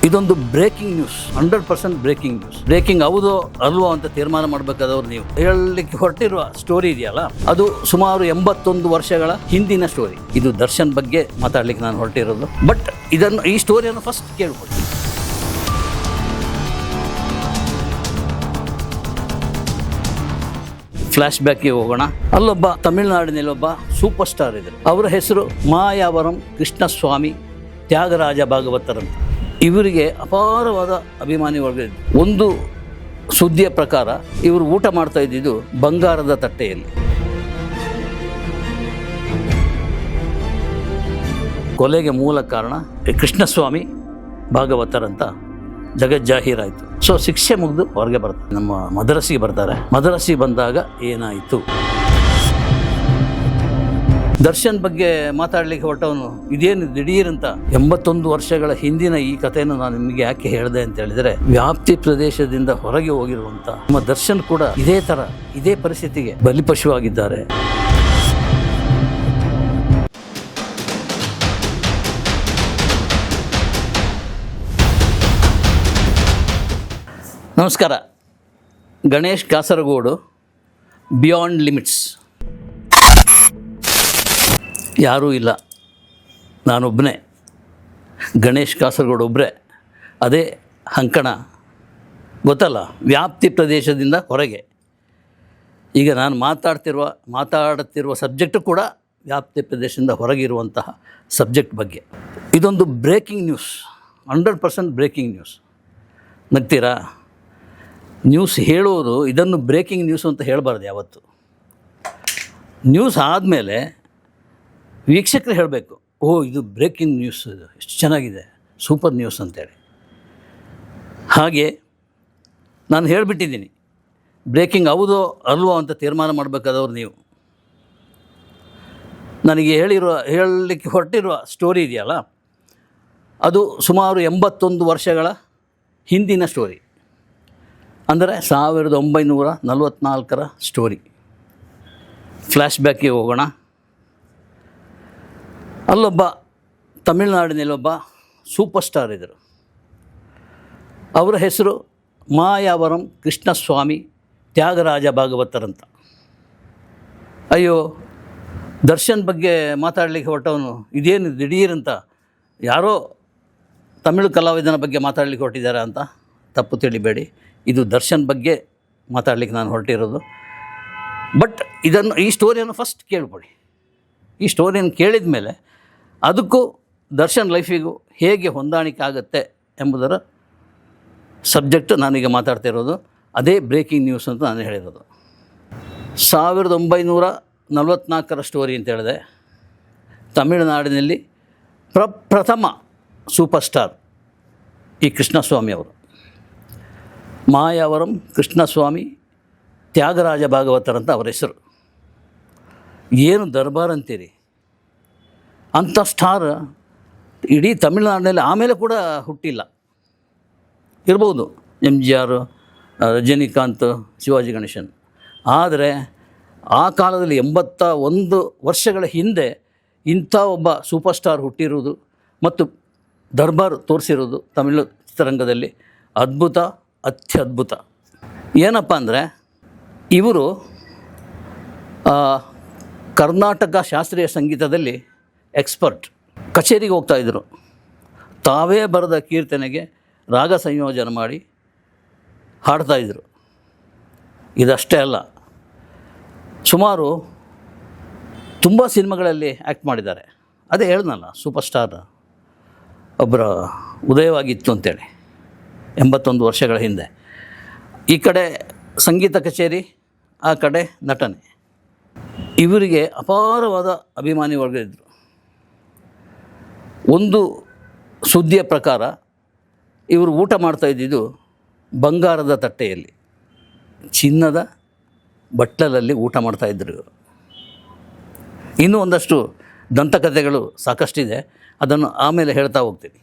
ಇದೊಂದು breaking news, 100% breaking news. Breaking ಹೌದೋ ಅಲ್ವೋ ಅಂತ ತೀರ್ಮಾನ ಮಾಡಬೇಕಾದವ್ರು ನೀವು. ಹೇಳಲಿಕ್ಕೆ ಹೊರಟಿರುವ ಸ್ಟೋರಿ ಇದೆಯಲ್ಲ, ಅದು ಸುಮಾರು 81 ವರ್ಷಗಳ ಹಿಂದಿನ ಸ್ಟೋರಿ. ಇದು ದರ್ಶನ್ ಬಗ್ಗೆ ಮಾತಾಡ್ಲಿಕ್ಕೆ ನಾನು ಹೊರಟಿರೋದು. ಬಟ್ ಈ ಸ್ಟೋರಿಯನ್ನು ಫಸ್ಟ್ ಕೇಳ್ಕೊಳ್ಳಿ. ಫ್ಲಾಶ್ ಬ್ಯಾಕ್ಗೆ ಹೋಗೋಣ. ಅಲ್ಲೊಬ್ಬ ತಮಿಳುನಾಡಿನಲ್ಲಿ ಒಬ್ಬ ಸೂಪರ್ ಸ್ಟಾರ್ ಇದ್ರು. ಅವರ ಹೆಸರು ಮಾಯಾವರಂ ಕೃಷ್ಣಸ್ವಾಮಿ ತ್ಯಾಗರಾಜ ಭಾಗವತರಂತ. ಇವರಿಗೆ ಅಪಾರವಾದ ಅಭಿಮಾನಿ ವರ್ಗ ಇದ್ರು. ಒಂದು ಸುದ್ದಿಯ ಪ್ರಕಾರ ಇವರು ಊಟ ಮಾಡ್ತಾ ಇದ್ದಿದ್ದು ಬಂಗಾರದ ತಟ್ಟೆಯಲ್ಲಿ. ಕೊಲೆಗೆ ಮೂಲ ಕಾರಣ ಕೃಷ್ಣಸ್ವಾಮಿ ಭಾಗವತರಂತ ಜಗಜ್ಜಾಹೀರಾಯಿತು. ಸೊ ಶಿಕ್ಷೆ ಮುಗಿದು ಹೊರಗೆ ಬರ್ತಾರೆ, ನಮ್ಮ ಮದರಸಿಗೆ ಬರ್ತಾರೆ. ಮದರಸಿ ಬಂದಾಗ ಏನಾಯಿತು? ದರ್ಶನ್ ಬಗ್ಗೆ ಮಾತಾಡಲಿಕ್ಕೆ ಹೊರಟವನು ಇದೇನು ದಿಢೀರಂತ 81 ವರ್ಷಗಳ ಹಿಂದಿನ ಈ ಕಥೆಯನ್ನು ನಾನು ನಿಮಗೆ ಯಾಕೆ ಹೇಳಿದೆ ಅಂತ ಹೇಳಿದರೆ, ವ್ಯಾಪ್ತಿ ಪ್ರದೇಶದಿಂದ ಹೊರಗೆ ಹೋಗಿರುವಂಥ ನಮ್ಮ ದರ್ಶನ್ ಕೂಡ ಇದೇ ಪರಿಸ್ಥಿತಿಗೆ ಬಲಿಪಶುವಾಗಿದ್ದಾರೆ. ನಮಸ್ಕಾರ. Ganesh Kasaragod, beyond limits. ಯಾರೂ ಇಲ್ಲ, ನಾನೊಬ್ಬನೇ, ಗಣೇಶ್ ಕಾಸರಗೋಡು ಒಬ್ಬರೇ. ಅದೇ ಅಂಕಣ, ಗೊತ್ತಲ್ಲ, ವ್ಯಾಪ್ತಿ ಪ್ರದೇಶದಿಂದ ಹೊರಗೆ. ಈಗ ನಾನು ಮಾತಾಡುತ್ತಿರುವ ಸಬ್ಜೆಕ್ಟು ಕೂಡ ವ್ಯಾಪ್ತಿ ಪ್ರದೇಶದಿಂದ ಹೊರಗಿರುವಂತಹ ಸಬ್ಜೆಕ್ಟ್ ಬಗ್ಗೆ. ಇದೊಂದು ಬ್ರೇಕಿಂಗ್ ನ್ಯೂಸ್, 100% ಬ್ರೇಕಿಂಗ್ ನ್ಯೂಸ್. ನಗ್ತೀರಾ? ನ್ಯೂಸ್ ಹೇಳೋದು ಇದನ್ನು ಬ್ರೇಕಿಂಗ್ ನ್ಯೂಸ್ ಅಂತ ಹೇಳಬಾರ್ದು ಯಾವತ್ತು. ನ್ಯೂಸ್ ಆದಮೇಲೆ ವೀಕ್ಷಕರು ಹೇಳಬೇಕು, ಇದು ಬ್ರೇಕಿಂಗ್ ನ್ಯೂಸ್, ಇದು ಎಷ್ಟು ಚೆನ್ನಾಗಿದೆ, ಸೂಪರ್ ನ್ಯೂಸ್ ಅಂತೇಳಿ. ಹಾಗೆ ನಾನು ಹೇಳಿಬಿಟ್ಟಿದ್ದೀನಿ. ಬ್ರೇಕಿಂಗ್ ಹೌದೋ ಅಲ್ವೋ ಅಂತ ತೀರ್ಮಾನ ಮಾಡಬೇಕಾದವ್ರು ನೀವು. ನನಗೆ ಹೇಳಲಿಕ್ಕೆ ಹೊರಟಿರುವ ಸ್ಟೋರಿ ಇದೆಯಲ್ಲ, ಅದು ಸುಮಾರು 81 ವರ್ಷಗಳ ಹಿಂದಿನ ಸ್ಟೋರಿ. ಅಂದರೆ 1944 ಸ್ಟೋರಿ. ಫ್ಲ್ಯಾಶ್ ಬ್ಯಾಕ್ಗೆ ಹೋಗೋಣ. ಅಲ್ಲೊಬ್ಬ ತಮಿಳುನಾಡಿನಲ್ಲಿ ಒಬ್ಬ ಸೂಪರ್ ಸ್ಟಾರ್ ಇದ್ದರು. ಅವರ ಹೆಸರು ಮಾಯಾವರಂ ಕೃಷ್ಣಸ್ವಾಮಿ ತ್ಯಾಗರಾಜ ಭಾಗವತರಂತ. ಅಯ್ಯೋ, ದರ್ಶನ್ ಬಗ್ಗೆ ಮಾತಾಡಲಿಕ್ಕೆ ಹೊರಟವನು ಇದೇನು ದಿಢೀರಂತ ಯಾರೋ ತಮಿಳು ಕಲಾವಿದನ ಬಗ್ಗೆ ಮಾತಾಡಲಿಕ್ಕೆ ಹೊರಟಿದ್ದಾರೆ ಅಂತ ತಪ್ಪು ತಿಳಿಬೇಡಿ. ಇದು ದರ್ಶನ್ ಬಗ್ಗೆ ಮಾತಾಡಲಿಕ್ಕೆ ನಾನು ಹೊರಟಿರೋದು. ಬಟ್ ಈ ಸ್ಟೋರಿಯನ್ನು ಫಸ್ಟ್ ಕೇಳ್ಕೊಳ್ಳಿ. ಈ ಸ್ಟೋರಿಯನ್ನು ಕೇಳಿದ ಮೇಲೆ ಅದಕ್ಕೂ ದರ್ಶನ್ ಲೈಫಿಗೂ ಹೇಗೆ ಹೊಂದಾಣಿಕೆ ಆಗುತ್ತೆ ಎಂಬುದರ ಸಬ್ಜೆಕ್ಟ್ ನಾನೀಗ ಮಾತಾಡ್ತಿರೋದು. ಅದೇ ಬ್ರೇಕಿಂಗ್ ನ್ಯೂಸ್ ಅಂತ ನಾನು ಹೇಳಿರೋದು. 1944 ಸ್ಟೋರಿ ಅಂತ ಹೇಳಿದೆ. ತಮಿಳುನಾಡಿನಲ್ಲಿ ಪ್ರಥಮ ಸೂಪರ್ ಸ್ಟಾರ್ ಈ ಕೃಷ್ಣಸ್ವಾಮಿ ಅವರು. ಮಾಯಾವರಂ ಕೃಷ್ಣಸ್ವಾಮಿ ತ್ಯಾಗರಾಜ ಭಾಗವತರಂತ ಅವರ ಹೆಸರು. ಏನು ದರ್ಬಾರ್ ಅಂತೀರಿ, ಅಂಥ ಸ್ಟಾರ್ ಇಡೀ ತಮಿಳುನಾಡಿನಲ್ಲಿ ಆಮೇಲೆ ಕೂಡ ಹುಟ್ಟಿಲ್ಲ. ಇರ್ಬೋದು MGR, ರಜನಿಕಾಂತ್, ಶಿವಾಜಿ ಗಣೇಶನ್. ಆದರೆ ಆ ಕಾಲದಲ್ಲಿ 81 ವರ್ಷಗಳ ಹಿಂದೆ ಇಂಥ ಒಬ್ಬ ಸೂಪರ್ ಸ್ಟಾರ್ ಹುಟ್ಟಿರುವುದು ಮತ್ತು ದರ್ಬಾರ್ ತೋರಿಸಿರೋದು ತಮಿಳು ಚಿತ್ರರಂಗದಲ್ಲಿ ಅದ್ಭುತ, ಅತ್ಯದ್ಭುತ. ಏನಪ್ಪ ಅಂದರೆ, ಇವರು ಕರ್ನಾಟಕ ಶಾಸ್ತ್ರೀಯ ಸಂಗೀತದಲ್ಲಿ ಎಕ್ಸ್ಪರ್ಟ್. ಕಚೇರಿಗೆ ಹೋಗ್ತಾಯಿದ್ರು. ತಾವೇ ಬರೆದ ಕೀರ್ತನೆಗೆ ರಾಗ ಸಂಯೋಜನೆ ಮಾಡಿ ಹಾಡ್ತಾಯಿದ್ರು. ಇದಷ್ಟೇ ಅಲ್ಲ, ಸುಮಾರು ತುಂಬ ಸಿನಿಮಾಗಳಲ್ಲಿ ಆ್ಯಕ್ಟ್ ಮಾಡಿದ್ದಾರೆ. ಅದೇ ಹೇಳ್ದನಲ್ಲ, ಸೂಪರ್ ಸ್ಟಾರ್ ಒಬ್ಬರ ಉದಯವಾಗಿತ್ತು ಅಂತೇಳಿ 81 ವರ್ಷಗಳ ಹಿಂದೆ. ಈ ಕಡೆ ಸಂಗೀತ ಕಚೇರಿ, ಆ ಕಡೆ ನಟನೆ. ಇವರಿಗೆ ಅಪಾರವಾದ ಅಭಿಮಾನಿ ವರ್ಗ ಇದ್ದರು. ಒಂದು ಸುದ್ದಿಯ ಪ್ರಕಾರ ಇವರು ಊಟ ಮಾಡ್ತಾ ಇದ್ದಿದ್ದು ಬಂಗಾರದ ತಟ್ಟೆಯಲ್ಲಿ, ಚಿನ್ನದ ಬಟ್ಟಲಲ್ಲಿ ಊಟ ಮಾಡ್ತಾಯಿದ್ರು ಇವರು. ಇನ್ನೂ ಒಂದಷ್ಟು ದಂತಕಥೆಗಳು ಸಾಕಷ್ಟಿದೆ, ಅದನ್ನು ಆಮೇಲೆ ಹೇಳ್ತಾ ಹೋಗ್ತೀನಿ.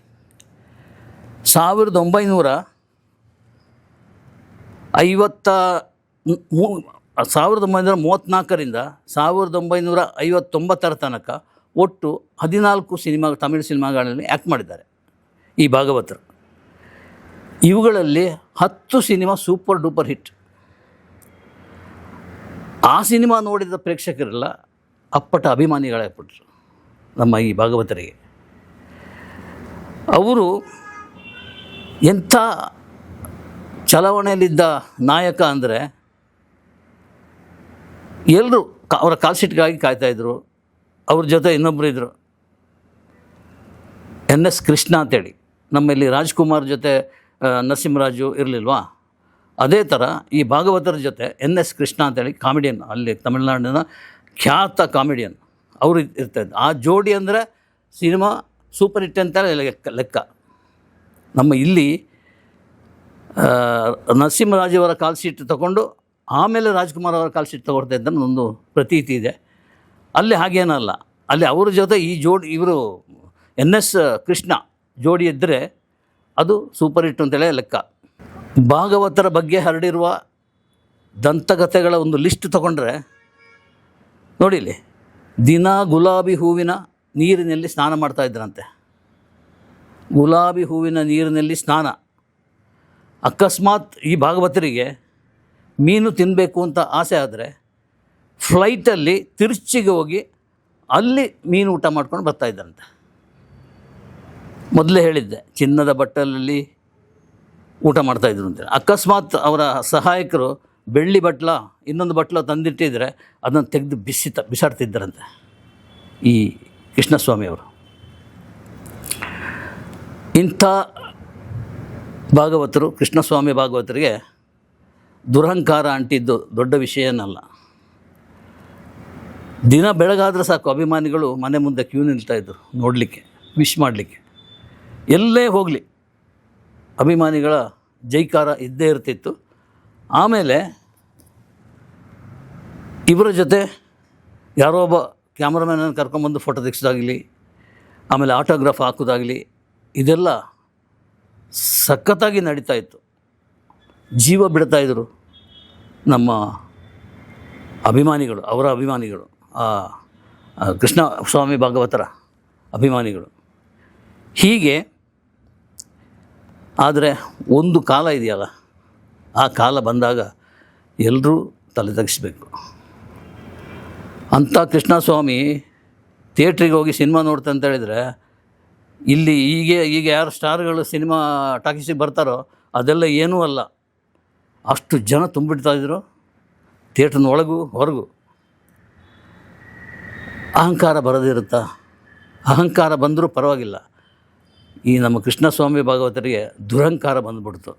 1934ರಿಂದ 1959 ತನಕ ಒಟ್ಟು 14 ತಮಿಳು ಸಿನಿಮಾಗಳಲ್ಲಿ ಆ್ಯಕ್ಟ್ ಮಾಡಿದ್ದಾರೆ ಈ ಭಾಗವತರು. ಇವುಗಳಲ್ಲಿ 10 ಸಿನಿಮಾ ಸೂಪರ್ ಡೂಪರ್ ಹಿಟ್. ಆ ಸಿನಿಮಾ ನೋಡಿದ ಪ್ರೇಕ್ಷಕರೆಲ್ಲ ಅಪ್ಪಟ ಅಭಿಮಾನಿಗಳಾಗ್ಬಿಟ್ರು ನಮ್ಮ ಈ ಭಾಗವತರಿಗೆ. ಅವರು ಎಂಥ ಚಲಾವಣೆಯಲ್ಲಿದ್ದ ನಾಯಕ ಅಂದರೆ ಎಲ್ಲರೂ ಅವರ ಕಾಲ್ಶೀಟ್ಗಾಗಿ ಕಾಯ್ತಾಯಿದ್ರು. ಅವ್ರ ಜೊತೆ ಇನ್ನೊಬ್ಬರು ಇದ್ದರು, NS ಕೃಷ್ಣ ಅಂತೇಳಿ. ನಮ್ಮಲ್ಲಿ ರಾಜ್ಕುಮಾರ್ ಜೊತೆ ನರಸಿಂಹರಾಜು ಇರಲಿಲ್ವಾ, ಅದೇ ಥರ ಈ ಭಾಗವತರ ಜೊತೆ NS ಕೃಷ್ಣ ಅಂತೇಳಿ ಕಾಮಿಡಿಯನ್, ಅಲ್ಲಿ ತಮಿಳ್ನಾಡಿನ ಖ್ಯಾತ ಕಾಮಿಡಿಯನ್ ಅವರು ಇರ್ತಾಯಿದ್ರು. ಆ ಜೋಡಿ ಅಂದರೆ ಸಿನಿಮಾ ಸೂಪರ್ ಹಿಟ್ ಅಂತೇಳಿ ಲೆಕ್ಕ. ನಮ್ಮ ಇಲ್ಲಿ ನರಸಿಂಹರಾಜವರ ಕಾಲ್ ಶೀಟ್ ತೊಗೊಂಡು ಆಮೇಲೆ ರಾಜ್ಕುಮಾರ್ ಅವರ ಕಾಲ್ ಶೀಟ್ ತೊಗೊಳ್ತಾ ಇದ್ದ ಒಂದು ಪ್ರತೀತಿ ಇದೆ. ಅಲ್ಲಿ ಹಾಗೇನಲ್ಲ, ಅಲ್ಲಿ ಅವ್ರ ಜೊತೆ ಈ ಜೋಡಿ ಇವರು NS ಕೃಷ್ಣ ಜೋಡಿ ಇದ್ದರೆ ಅದು ಸೂಪರ್ ಹಿಟ್ ಅಂತೇಳಿ ಲೆಕ್ಕ. ಭಾಗವತರ ಬಗ್ಗೆ ಹರಡಿರುವ ದಂತಕಥೆಗಳ ಒಂದು ಲಿಸ್ಟ್ ತೊಗೊಂಡ್ರೆ ನೋಡಿಲಿ, ದಿನ ಗುಲಾಬಿ ಹೂವಿನ ನೀರಿನಲ್ಲಿ ಸ್ನಾನ ಮಾಡ್ತಾಯಿದ್ರಂತೆ. ಗುಲಾಬಿ ಹೂವಿನ ನೀರಿನಲ್ಲಿ ಸ್ನಾನ. ಅಕಸ್ಮಾತ್ ಈ ಭಾಗವತರಿಗೆ ಮೀನು ತಿನ್ನಬೇಕು ಅಂತ ಆಸೆ ಆದರೆ ಫ್ಲೈಟಲ್ಲಿ ತಿರುಚಿಗೆ ಹೋಗಿ ಅಲ್ಲಿ ಮೀನು ಊಟ ಮಾಡ್ಕೊಂಡು ಬರ್ತಾಯಿದ್ದಂತೆ. ಮೊದಲೇ ಹೇಳಿದ್ದೆ, ಚಿನ್ನದ ಬಟ್ಟಲಲ್ಲಿ ಊಟ ಮಾಡ್ತಾಯಿದ್ರು ಅಂತೇಳಿ. ಅಕಸ್ಮಾತ್ ಅವರ ಸಹಾಯಕರು ಬೆಳ್ಳಿ ಬಟ್ಲ ಇನ್ನೊಂದು ಬಟ್ಲ ತಂದಿಟ್ಟಿದ್ರೆ ಅದನ್ನು ತೆಗೆದು ಬಿಸಾಡ್ತಿದ್ದರಂತೆ ಈ ಕೃಷ್ಣಸ್ವಾಮಿಯವರು. ಇಂಥ ಭಾಗವತರು, ಕೃಷ್ಣಸ್ವಾಮಿ ಭಾಗವತರಿಗೆ ದುರಹಂಕಾರ ಅಂಟಿದ್ದು ದೊಡ್ಡ ವಿಷಯನಲ್ಲ. ದಿನ ಬೆಳಗಾದರೆ ಸಾಕು ಅಭಿಮಾನಿಗಳು ಮನೆ ಮುಂದೆ ಕ್ಯೂ ನಿಲ್ತಾಯಿದ್ರು ನೋಡಲಿಕ್ಕೆ, ವಿಶ್ ಮಾಡಲಿಕ್ಕೆ. ಎಲ್ಲೇ ಹೋಗಲಿ ಅಭಿಮಾನಿಗಳ ಜೈಕಾರ ಇದ್ದೇ ಇರ್ತಿತ್ತು. ಆಮೇಲೆ ಇವರ ಜೊತೆ ಯಾರೋ ಒಬ್ಬ ಕ್ಯಾಮ್ರಾಮ್ಯಾನನ್ನು ಕರ್ಕೊಂಬಂದು ಫೋಟೋ ತೆಗೆಸೋದಾಗಲಿ, ಆಮೇಲೆ ಆಟೋಗ್ರಾಫ್ ಹಾಕೋದಾಗಲಿ, ಇದೆಲ್ಲ ಸಖತ್ತಾಗಿ ನಡೀತಾ ಇತ್ತು. ಜೀವ ಬಿಡ್ತಾಯಿದ್ರು ನಮ್ಮ ಅಭಿಮಾನಿಗಳು, ಅವರ ಅಭಿಮಾನಿಗಳು, ಕೃಷ್ಣ ಸ್ವಾಮಿ ಭಾಗವತರ ಅಭಿಮಾನಿಗಳು. ಹೀಗೆ ಆದರೆ ಒಂದು ಕಾಲ ಇದೆಯಲ್ಲ, ಆ ಕಾಲ ಬಂದಾಗ ಎಲ್ಲರೂ ತಲೆ ತಗ್ಗಿಸ್ಬೇಕು. ಅಂಥ ಕೃಷ್ಣಸ್ವಾಮಿ ಥಿಯೇಟ್ರಿಗೆ ಹೋಗಿ ಸಿನಿಮಾ ನೋಡ್ತಾ ಅಂತ ಹೇಳಿದರೆ, ಇಲ್ಲಿ ಈಗ ಯಾರು ಸ್ಟಾರ್ಗಳು ಸಿನಿಮಾ ಟಾಕೀಸಿಗೆ ಬರ್ತಾರೋ ಅದೆಲ್ಲ ಏನೂ ಅಲ್ಲ. ಅಷ್ಟು ಜನ ತುಂಬಿಡ್ತಾಯಿದ್ರು ಥಿಯೇಟ್ರಿನ ಒಳಗೂ ಹೊರಗೂ. ಅಹಂಕಾರ ಬರೋದಿರುತ್ತಾ? ಅಹಂಕಾರ ಬಂದರೂ ಪರವಾಗಿಲ್ಲ. ಈ ನಮ್ಮ ಕೃಷ್ಣಸ್ವಾಮಿ ಭಾಗವತರಿಗೆ ದುರಹಂಕಾರ ಬಂದುಬಿಡ್ತು.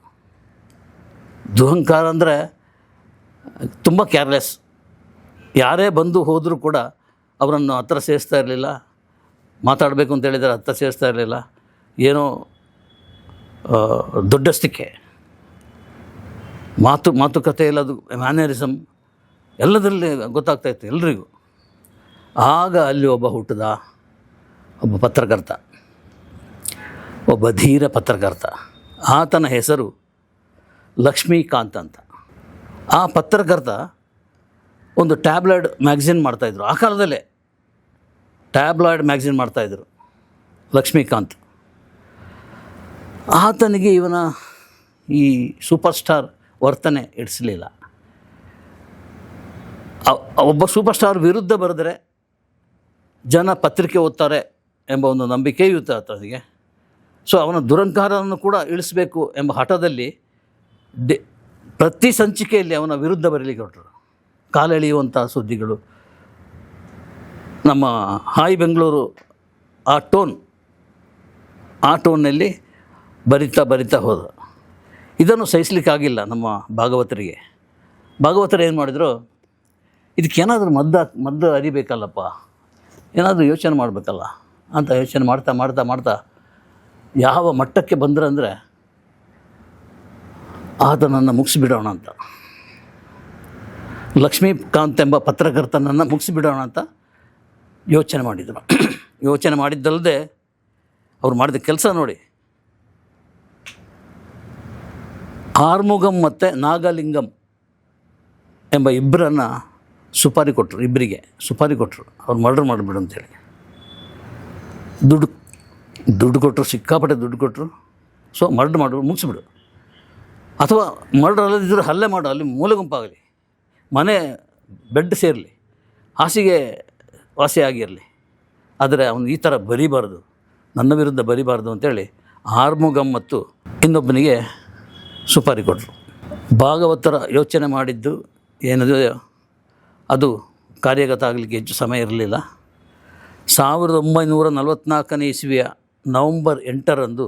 ದುರಹಂಕಾರ ಅಂದರೆ ತುಂಬ ಕೇರ್ಲೆಸ್. ಯಾರೇ ಬಂದು ಹೋದರೂ ಕೂಡ ಅವರನ್ನು ಹತ್ರ ಸೇರಿಸ್ತಾ ಇರಲಿಲ್ಲ. ಮಾತಾಡಬೇಕು ಅಂತ ಹೇಳಿದರೆ ಹತ್ರ ಸೇರಿಸ್ತಾ ಇರಲಿಲ್ಲ. ಏನೋ ದೊಡ್ಡಸ್ತಿಕೆ, ಮಾತುಕತೆ ಎಲ್ಲದು, ಮ್ಯಾನರಿಸಮ್ ಎಲ್ಲದರಲ್ಲಿ ಗೊತ್ತಾಗ್ತಾಯಿತ್ತು ಎಲ್ರಿಗೂ. ಆಗ ಅಲ್ಲಿ ಒಬ್ಬ ಹುಟ್ಟಿದ, ಒಬ್ಬ ಪತ್ರಕರ್ತ, ಒಬ್ಬ ಧೀರ ಪತ್ರಕರ್ತ. ಆತನ ಹೆಸರು ಲಕ್ಷ್ಮೀಕಾಂತ್ ಅಂತ. ಆ ಪತ್ರಕರ್ತ ಒಂದು ಟ್ಯಾಬ್ಲಾಯ್ಡ್ ಮ್ಯಾಗ್ಝಿನ್ ಮಾಡ್ತಾಯಿದ್ರು. ಆ ಕಾಲದಲ್ಲೇ ಟ್ಯಾಬ್ಲಾಯ್ಡ್ ಮ್ಯಾಗ್ಝಿನ್ ಮಾಡ್ತಾಯಿದ್ರು ಲಕ್ಷ್ಮೀಕಾಂತ್. ಆತನಿಗೆ ಇವನ ಈ ಸೂಪರ್ ಸ್ಟಾರ್ ವರ್ತನೆ ಇಡಿಸಲಿಲ್ಲ. ಒಬ್ಬ ಸೂಪರ್ ಸ್ಟಾರ್ ವಿರುದ್ಧ ಬರೆದರೆ ಜನ ಪತ್ರಿಕೆ ಓದ್ತಾರೆ ಎಂಬ ಒಂದು ನಂಬಿಕೆಯೂ ಇತ್ತು ಆತನಿಗೆ. ಸೊ ಅವನ ದುರಹಂಕಾರವನ್ನು ಕೂಡ ಇಳಿಸಬೇಕು ಎಂಬ ಹಠದಲ್ಲಿ ಪ್ರತಿ ಸಂಚಿಕೆಯಲ್ಲಿ ಅವನ ವಿರುದ್ಧ ಬರೀಲಿಕ್ಕೆ ಹೊರಟರು. ಕಾಲೆಳೆಯುವಂಥ ಸುದ್ದಿಗಳು, ನಮ್ಮ ಹಾಯ್ ಬೆಂಗಳೂರು ಆ ಟೋನ್ನಲ್ಲಿ ಬರಿತಾ ಹೋದ. ಇದನ್ನು ಸಹಿಸಲಿಕ್ಕಾಗಿಲ್ಲ ನಮ್ಮ ಭಾಗವತರಿಗೆ. ಭಾಗವತರು ಏನು ಮಾಡಿದರು, ಇದಕ್ಕೇನಾದರೂ ಮದ್ದು ಅರಿಬೇಕಲ್ಲಪ್ಪ, ಏನಾದರೂ ಯೋಚನೆ ಮಾಡಬೇಕಲ್ಲ ಅಂತ ಯೋಚನೆ ಮಾಡ್ತಾ ಯಾವ ಮಟ್ಟಕ್ಕೆ ಬಂದ್ರಂದರೆ, ಆತನನ್ನು ಮುಗಿಸಿಬಿಡೋಣ ಅಂತ, ಲಕ್ಷ್ಮೀಕಾಂತ್ ಎಂಬ ಪತ್ರಕರ್ತನನ್ನು ಮುಗಿಸಿಬಿಡೋಣ ಅಂತ ಯೋಚನೆ ಮಾಡಿದರು. ಯೋಚನೆ ಮಾಡಿದ್ದಲ್ಲದೆ ಅವ್ರು ಮಾಡಿದ ಕೆಲಸ ನೋಡಿ. ಆರ್ಮುಗಂ ಮತ್ತು ನಾಗಲಿಂಗಂ ಎಂಬ ಇಬ್ಬರಿಗೆ ಸುಪಾರಿ ಕೊಟ್ಟರು. ಅವ್ರು ಮರ್ಡರ್ ಮಾಡಿಬಿಡು ಅಂತೇಳಿ. ದುಡ್ಡು ಕೊಟ್ಟರು, ಸಿಕ್ಕಾಪಟ್ಟೆ ದುಡ್ಡು ಕೊಟ್ಟರು. ಸೊ ಮರ್ಡರ್ ಮಾಡು, ಮುಗಿಸ್ಬಿಡು. ಅಥವಾ ಮರ್ಡರ್ ಅಲ್ಲದಿದ್ದರೂ ಹಲ್ಲೆ ಮಾಡೋ ಅಲ್ಲಿ ಮೂಲೆ ಗುಂಪಾಗಲಿ, ಮನೆ ಬೆಡ್ ಸೇರಲಿ, ಹಾಸಿಗೆ ವಾಸಿಯಾಗಿರಲಿ, ಆದರೆ ಅವನು ಈ ಥರ ಬರೀಬಾರ್ದು, ನನ್ನ ವಿರುದ್ಧ ಬರೀಬಾರ್ದು ಅಂತೇಳಿ ಆರ್ಮುಗಂ ಮತ್ತು ಇನ್ನೊಬ್ಬನಿಗೆ ಸುಪಾರಿ ಕೊಟ್ಟರು. ಭಾಗವತರ ಯೋಚನೆ ಮಾಡಿದ್ದು ಏನಿದೆಯೋ ಅದು ಕಾರ್ಯಗತ ಆಗಲಿಕ್ಕೆ ಹೆಚ್ಚು ಸಮಯ ಇರಲಿಲ್ಲ. 1944 ಇಸ್ವಿಯ ನವಂಬರ್ 8ರಂದು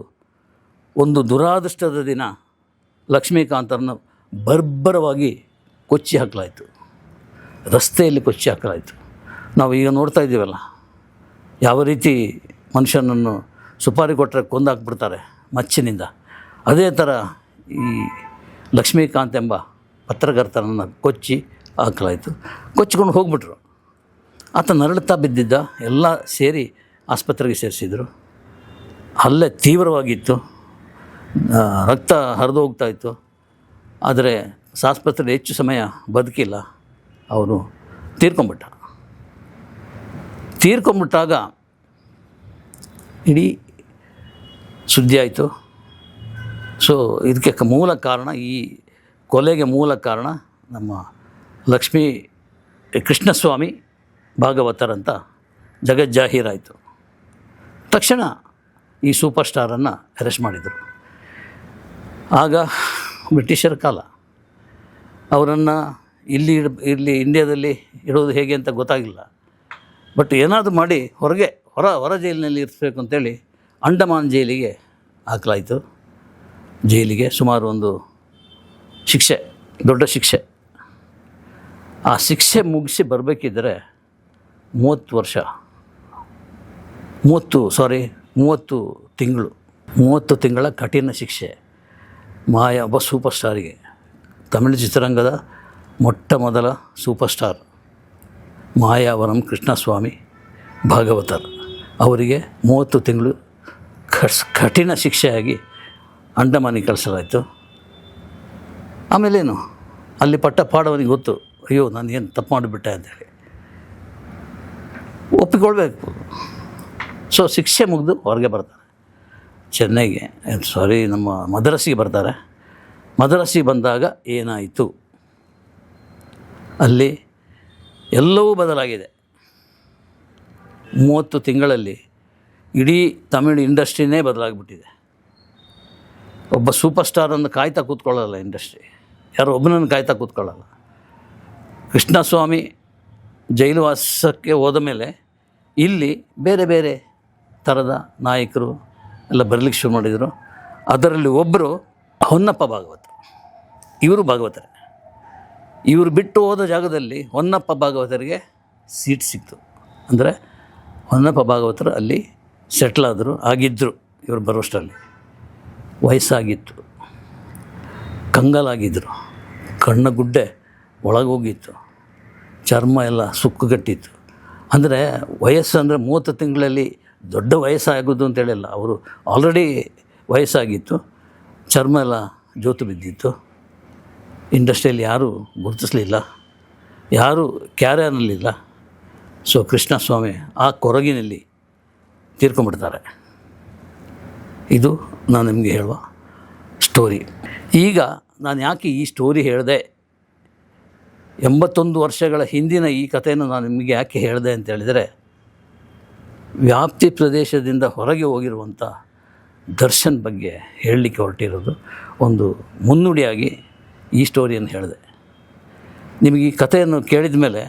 ಒಂದು ದುರಾದೃಷ್ಟದ ದಿನ ಲಕ್ಷ್ಮೀಕಾಂತರನ್ನು ಬರ್ಬರವಾಗಿ ಕೊಚ್ಚಿ ಹಾಕಲಾಯಿತು. ರಸ್ತೆಯಲ್ಲಿ ಕೊಚ್ಚಿ ಹಾಕಲಾಯಿತು. ನಾವು ಈಗ ನೋಡ್ತಾ ಇದ್ದೀವಲ್ಲ, ಯಾವ ರೀತಿ ಮನುಷ್ಯನನ್ನು ಸುಪಾರಿ ಕೊಟ್ಟರೆ ಕೊಂದಾಕ್ಬಿಡ್ತಾರೆ ಮಚ್ಚಿನಿಂದ, ಅದೇ ಥರ ಈ ಲಕ್ಷ್ಮೀಕಾಂತ್ ಎಂಬ ಪತ್ರಕರ್ತನನ್ನು ಕೊಚ್ಚಿ ಹಾಕಲಾಯಿತು. ಕೊಚ್ಚಿಕೊಂಡು ಹೋಗ್ಬಿಟ್ರು. ಆತ ನರಳುತ್ತಾ ಬಿದ್ದಿದ್ದ. ಎಲ್ಲ ಸೇರಿ ಆಸ್ಪತ್ರೆಗೆ ಸೇರಿಸಿದರು. ಹಲ್ಲೆ ತೀವ್ರವಾಗಿತ್ತು, ರಕ್ತ ಹರಿದು ಹೋಗ್ತಾಯಿತ್ತು. ಆದರೆ ಆಸ್ಪತ್ರೆಯಲ್ಲಿ ಹೆಚ್ಚು ಸಮಯ ಬದುಕಿಲ್ಲ, ಅವನು ತೀರ್ಕೊಂಬಿಟ್ಟಾಗ ಇಡೀ ಸುದ್ದಿ ಆಯಿತು. ಸೊ ಇದಕ್ಕೆ ಮೂಲ ಕಾರಣ, ಈ ಕೊಲೆಗೆ ಮೂಲ ಕಾರಣ ನಮ್ಮ ಕೃಷ್ಣಸ್ವಾಮಿ ಭಾಗವತರಂತ ಜಗಜ್ಜಾಹೀರಾಯಿತು. ತಕ್ಷಣ ಈ ಸೂಪರ್ ಸ್ಟಾರನ್ನು ಅರೆಸ್ಟ್ ಮಾಡಿದರು. ಆಗ ಬ್ರಿಟಿಷರ ಕಾಲ, ಅವರನ್ನು ಇಲ್ಲಿ ಇಂಡಿಯಾದಲ್ಲಿ ಇಡೋದು ಹೇಗೆ ಅಂತ ಗೊತ್ತಾಗಿಲ್ಲ. ಬಟ್ ಏನಾದರೂ ಮಾಡಿ ಹೊರ ಜೈಲಿನಲ್ಲಿ ಇರಿಸಬೇಕು ಅಂತೇಳಿ ಅಂಡಮಾನ್ ಜೈಲಿಗೆ ಹಾಕಲಾಯಿತು. ಜೈಲಿಗೆ ಸುಮಾರು ಒಂದು ಶಿಕ್ಷೆ, ದೊಡ್ಡ ಶಿಕ್ಷೆ. ಆ ಶಿಕ್ಷೆ ಮುಗಿಸಿ ಬರಬೇಕಿದ್ದರೆ 30 ತಿಂಗಳ ಕಠಿಣ ಶಿಕ್ಷೆ. ಒಬ್ಬ ಸೂಪರ್ ಸ್ಟಾರಿಗೆ, ತಮಿಳು ಚಿತ್ರರಂಗದ ಮೊಟ್ಟ ಮೊದಲ ಸೂಪರ್ ಸ್ಟಾರ್ ಮಾಯಾವರಂ ಕೃಷ್ಣಸ್ವಾಮಿ ಭಾಗವತರ್ ಅವರಿಗೆ 30 ತಿಂಗಳು ಕಠಿಣ ಶಿಕ್ಷೆಯಾಗಿ ಅಂಡಮಾನಿಗೆ ಕಳಿಸಲಾಯಿತು. ಆಮೇಲೇನು, ಅಲ್ಲಿ ಪಟ್ಟ ಪಾಡವನಿಗೆ ಗೊತ್ತು, ಅಯ್ಯೋ ನಾನು ಏನು ತಪ್ಪು ಮಾಡಿಬಿಟ್ಟೆ ಅಂತೇಳಿ ಒಪ್ಪಿಕೊಳ್ಬೇಕು. ಸೊ ಶಿಕ್ಷೆ ಮುಗಿದು ಹೊರಗೆ ಬರ್ತಾರೆ, ಚೆನ್ನೈಗೆ ನಮ್ಮ ಮದ್ರಾಸಿಗೆ ಬರ್ತಾರೆ. ಮದ್ರಾಸಿಗೆ ಬಂದಾಗ ಏನಾಯಿತು, ಅಲ್ಲಿ ಎಲ್ಲವೂ ಬದಲಾಗಿದೆ. 30 ತಿಂಗಳಲ್ಲಿ ಇಡೀ ತಮಿಳು ಇಂಡಸ್ಟ್ರಿನೇ ಬದಲಾಗಿಬಿಟ್ಟಿದೆ. ಒಬ್ಬ ಸೂಪರ್ ಸ್ಟಾರನ್ನು ಕಾಯ್ತಾ ಕೂತ್ಕೊಳ್ಳಲ್ಲ ಇಂಡಸ್ಟ್ರಿ, ಯಾರೋ ಒಬ್ಬನನ್ನು ಕಾಯ್ತಾ ಕೂತ್ಕೊಳ್ಳಲ್ಲ. ಕೃಷ್ಣಸ್ವಾಮಿ ಜೈಲು ವಾಸಕ್ಕೆ ಹೋದ ಮೇಲೆ ಇಲ್ಲಿ ಬೇರೆ ಬೇರೆ ಥರದ ನಾಯಕರು ಎಲ್ಲ ಬರಲಿಕ್ಕೆ ಶುರು ಮಾಡಿದರು. ಅದರಲ್ಲಿ ಒಬ್ಬರು ಹೊನ್ನಪ್ಪ ಭಾಗವತ. ಇವರು ಭಾಗವತರೇ. ಇವರು ಬಿಟ್ಟು ಹೋದ ಜಾಗದಲ್ಲಿ ಹೊನ್ನಪ್ಪ ಭಾಗವತರಿಗೆ ಸೀಟ್ ಸಿಕ್ತು. ಅಂದರೆ ಹೊನ್ನಪ್ಪ ಭಾಗವತರು ಅಲ್ಲಿ ಸೆಟ್ಲಾದರು, ಆಗಿದ್ದರು. ಇವರು ಬರೋಷ್ಟರಲ್ಲಿ ವಯಸ್ಸಾಗಿತ್ತು, ಕಂಗಾಲಾಗಿದ್ದರು, ಕಣ್ಣಗುಡ್ಡೆ ಒಳಗೋಗಿತ್ತು, ಚರ್ಮ ಎಲ್ಲ ಸುಕ್ಕುಗಟ್ಟಿತ್ತು. ಅಂದರೆ ವಯಸ್ಸು ಅಂದರೆ 30 ತಿಂಗಳಲ್ಲಿ ದೊಡ್ಡ ವಯಸ್ಸಾಗೋದು ಅಂತೇಳಿಲ್ಲ, ಅವರು ಆಲ್ರೆಡಿ ವಯಸ್ಸಾಗಿತ್ತು, ಚರ್ಮ ಎಲ್ಲ ಜೋತು ಬಿದ್ದಿತ್ತು. ಇಂಡಸ್ಟ್ರಿಯಲ್ಲಿ ಯಾರೂ ಗುರುತಿಸಲಿಲ್ಲ, ಯಾರೂ ಕ್ಯಾರಿಯರ್ನಲ್ಲಿಲ್ಲ. ಸೊ ಕೃಷ್ಣಸ್ವಾಮಿ ಆ ಕೊರಗಿನಲ್ಲಿ ತೀರ್ಕೊಂಡ್ಬಿಡ್ತಾರೆ. ಇದು ನಾನು ನಿಮಗೆ ಹೇಳುವ ಸ್ಟೋರಿ. ಈಗ ನಾನು ಯಾಕೆ ಈ ಸ್ಟೋರಿ ಹೇಳಿದೆ, 81 ವರ್ಷಗಳ ಹಿಂದಿನ ಈ ಕಥೆಯನ್ನು ನಾನು ನಿಮಗೆ ಯಾಕೆ ಹೇಳಿದೆ ಅಂತ ಹೇಳಿದರೆ, ವ್ಯಾಪ್ತಿ ಪ್ರದೇಶದಿಂದ ಹೊರಗೆ ಹೋಗಿರುವಂಥ ದರ್ಶನ್ ಬಗ್ಗೆ ಹೇಳಲಿಕ್ಕೆ ಹೊರಟಿರೋದು. ಒಂದು ಮುನ್ನುಡಿಯಾಗಿ ಈ ಸ್ಟೋರಿಯನ್ನು ಹೇಳಿದೆ. ನಿಮಗೆ ಈ ಕಥೆಯನ್ನು ಕೇಳಿದ ಮೇಲೆ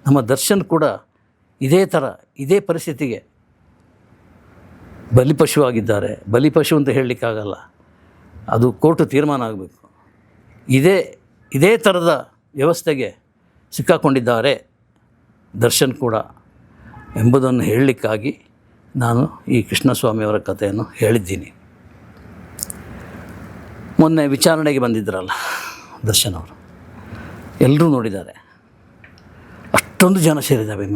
ನಮ್ಮ ದರ್ಶನ್ ಕೂಡ ಇದೇ ಪರಿಸ್ಥಿತಿಗೆ ಬಲಿಪಶು ಆಗಿದ್ದಾರೆ. ಬಲಿಪಶು ಅಂತ ಹೇಳಲಿಕ್ಕಾಗಲ್ಲ, ಅದು ಕೋರ್ಟು ತೀರ್ಮಾನ ಆಗಬೇಕು. ಇದೇ ಥರದ ವ್ಯವಸ್ಥೆಗೆ ಸಿಕ್ಕಾಕೊಂಡಿದ್ದಾರೆ ದರ್ಶನ್ ಕೂಡ ಎಂಬುದನ್ನು ಹೇಳಲಿಕ್ಕಾಗಿ ನಾನು ಈ ಕೃಷ್ಣಸ್ವಾಮಿಯವರ ಕಥೆಯನ್ನು ಹೇಳಿದ್ದೀನಿ. ಮೊನ್ನೆ ವಿಚಾರಣೆಗೆ ಬಂದಿದ್ದರಲ್ಲ ದರ್ಶನ್ ಅವರು, ಎಲ್ಲರೂ ನೋಡಿದ್ದಾರೆ. ಅಷ್ಟೊಂದು ಜನ ಸೇರಿದ್ದಾರೆ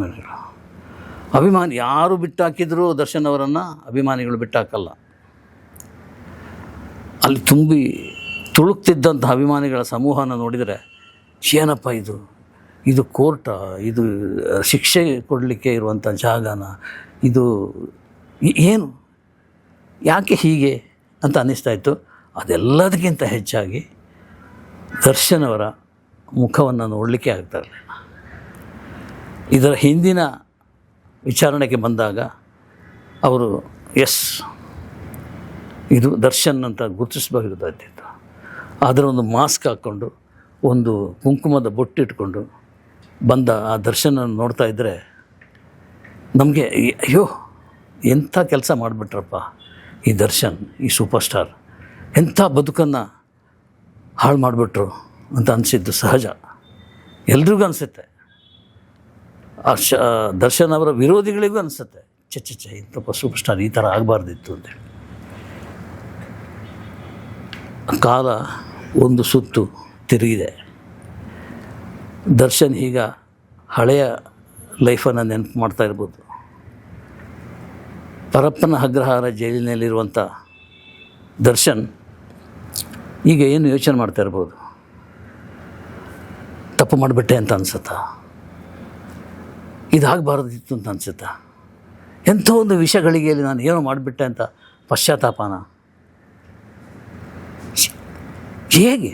ಅಭಿಮಾನಿ. ಯಾರು ಬಿಟ್ಟಾಕಿದರೂ ದರ್ಶನ್ ಅವರನ್ನು ಅಭಿಮಾನಿಗಳು ಬಿಟ್ಟಾಕಲ್ಲ. ಅಲ್ಲಿ ತುಳುಕ್ತಿದ್ದಂಥ ಅಭಿಮಾನಿಗಳ ಸಮೂಹನ ನೋಡಿದರೆ, ಏನಪ್ಪ ಇದು ಕೋರ್ಟಾ, ಇದು ಶಿಕ್ಷೆ ಕೊಡಲಿಕ್ಕೆ ಇರುವಂಥ ಜಾಗನ, ಇದು ಏನು, ಯಾಕೆ ಹೀಗೆ ಅಂತ ಅನ್ನಿಸ್ತಾಯಿತ್ತು. ಅದೆಲ್ಲದಕ್ಕಿಂತ ಹೆಚ್ಚಾಗಿ ದರ್ಶನ್ ಅವರ ಮುಖವನ್ನು ನೋಡಲಿಕ್ಕೆ ಆಗ್ತಾ ಇರಲಿಲ್ಲ. ಇದರ ಹಿಂದಿನ ವಿಚಾರಣೆಗೆ ಬಂದಾಗ ಅವರು ಇದು ದರ್ಶನ್ ಅಂತ ಗುರುತಿಸಬಹುದಾಗಿತ್ತು. ಆದರೆ ಒಂದು ಮಾಸ್ಕ್ ಹಾಕ್ಕೊಂಡು ಒಂದು ಕುಂಕುಮದ ಬೊಟ್ಟಿಟ್ಕೊಂಡು ಬಂದ ಆ ದರ್ಶನನ್ನು ನೋಡ್ತಾ ಇದ್ದರೆ ನಮಗೆ ಅಯ್ಯೋ ಎಂಥ ಕೆಲಸ ಮಾಡಿಬಿಟ್ರಪ್ಪ ಈ ದರ್ಶನ್, ಈ ಸೂಪರ್ ಸ್ಟಾರ್ ಎಂಥ ಬದುಕನ್ನು ಹಾಳು ಮಾಡಿಬಿಟ್ರು ಅಂತ ಅನಿಸಿದ್ದು ಸಹಜ. ಎಲ್ರಿಗೂ ಅನಿಸುತ್ತೆ. ದರ್ಶನ್ ಅವರ ವಿರೋಧಿಗಳಿಗೂ ಅನಿಸುತ್ತೆ, ಚೆ ಇಂಥಪ್ಪ ಸೂಪರ್ ಸ್ಟಾರ್ ಈ ಥರ ಆಗಬಾರ್ದಿತ್ತು ಅಂತೇಳಿ. ಕಾಲ ಒಂದು ಸುತ್ತು ತಿರುಗಿದೆ. ದರ್ಶನ್ ಈಗ ಹಳೆಯ ಲೈಫನ್ನು ನೆನಪು ಮಾಡ್ತಾ ಇರ್ಬೋದು. ಪರಪ್ಪನ ಅಗ್ರಹಾರ ಜೈಲಿನಲ್ಲಿರುವಂಥ ದರ್ಶನ್ ಈಗ ಏನು ಯೋಚನೆ ಮಾಡ್ತಾ ಇರ್ಬೋದು, ತಪ್ಪು ಮಾಡಿಬಿಟ್ಟೆ ಅಂತ ಅನಿಸುತ್ತಾ, ಇದಾಗಬಾರ್ದಿತ್ತು ಅಂತ ಅನಿಸುತ್ತಾ, ಎಂಥ ಒಂದು ವಿಷಯಗಳಿಗೆಯಲ್ಲಿ ನಾನು ಏನೋ ಮಾಡಿಬಿಟ್ಟೆ ಅಂತ ಪಶ್ಚಾತ್ತಾಪನ. ಹೇಗೆ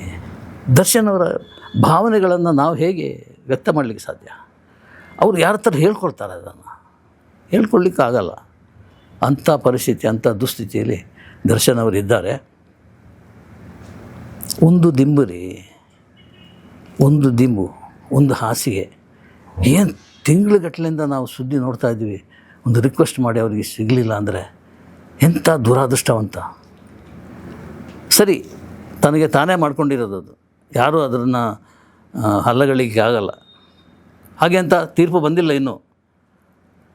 ದರ್ಶನ್ ಅವರ ಭಾವನೆಗಳನ್ನು ನಾವು ಹೇಗೆ ವ್ಯಕ್ತ ಮಾಡಲಿಕ್ಕೆ ಸಾಧ್ಯ? ಅವರು ಯಾರ ಥರ ಹೇಳ್ಕೊಳ್ತಾರೆ, ಅದನ್ನು ಹೇಳ್ಕೊಳ್ಳಿಕ್ಕಾಗಲ್ಲ. ಅಂಥ ಪರಿಸ್ಥಿತಿ, ಅಂಥ ದುಸ್ಥಿತಿಯಲ್ಲಿ ದರ್ಶನ್ ಅವರು ಇದ್ದಾರೆ. ಒಂದು ದಿಂಬು, ಒಂದು ಹಾಸಿಗೆ, ಏನು ತಿಂಗಳುಗಟ್ಟಲೆಯಿಂದ ನಾವು ಸುದ್ದಿ ನೋಡ್ತಾ ಇದ್ವಿ. ಒಂದು ರಿಕ್ವೆಸ್ಟ್ ಮಾಡಿ ಅವರಿಗೆ ಸಿಗಲಿಲ್ಲ ಅಂದರೆ ಎಂಥ ದುರಾದೃಷ್ಟವಂತ. ಸರಿ, ತನಗೆ ತಾನೇ ಮಾಡ್ಕೊಂಡಿರೋದು ಅದು, ಯಾರೂ ಅದನ್ನು ಹಲ್ಲಗಳಿಗೆ ಆಗಲ್ಲ. ಹಾಗೆ ಅಂತ ತೀರ್ಪು ಬಂದಿಲ್ಲ ಇನ್ನೂ.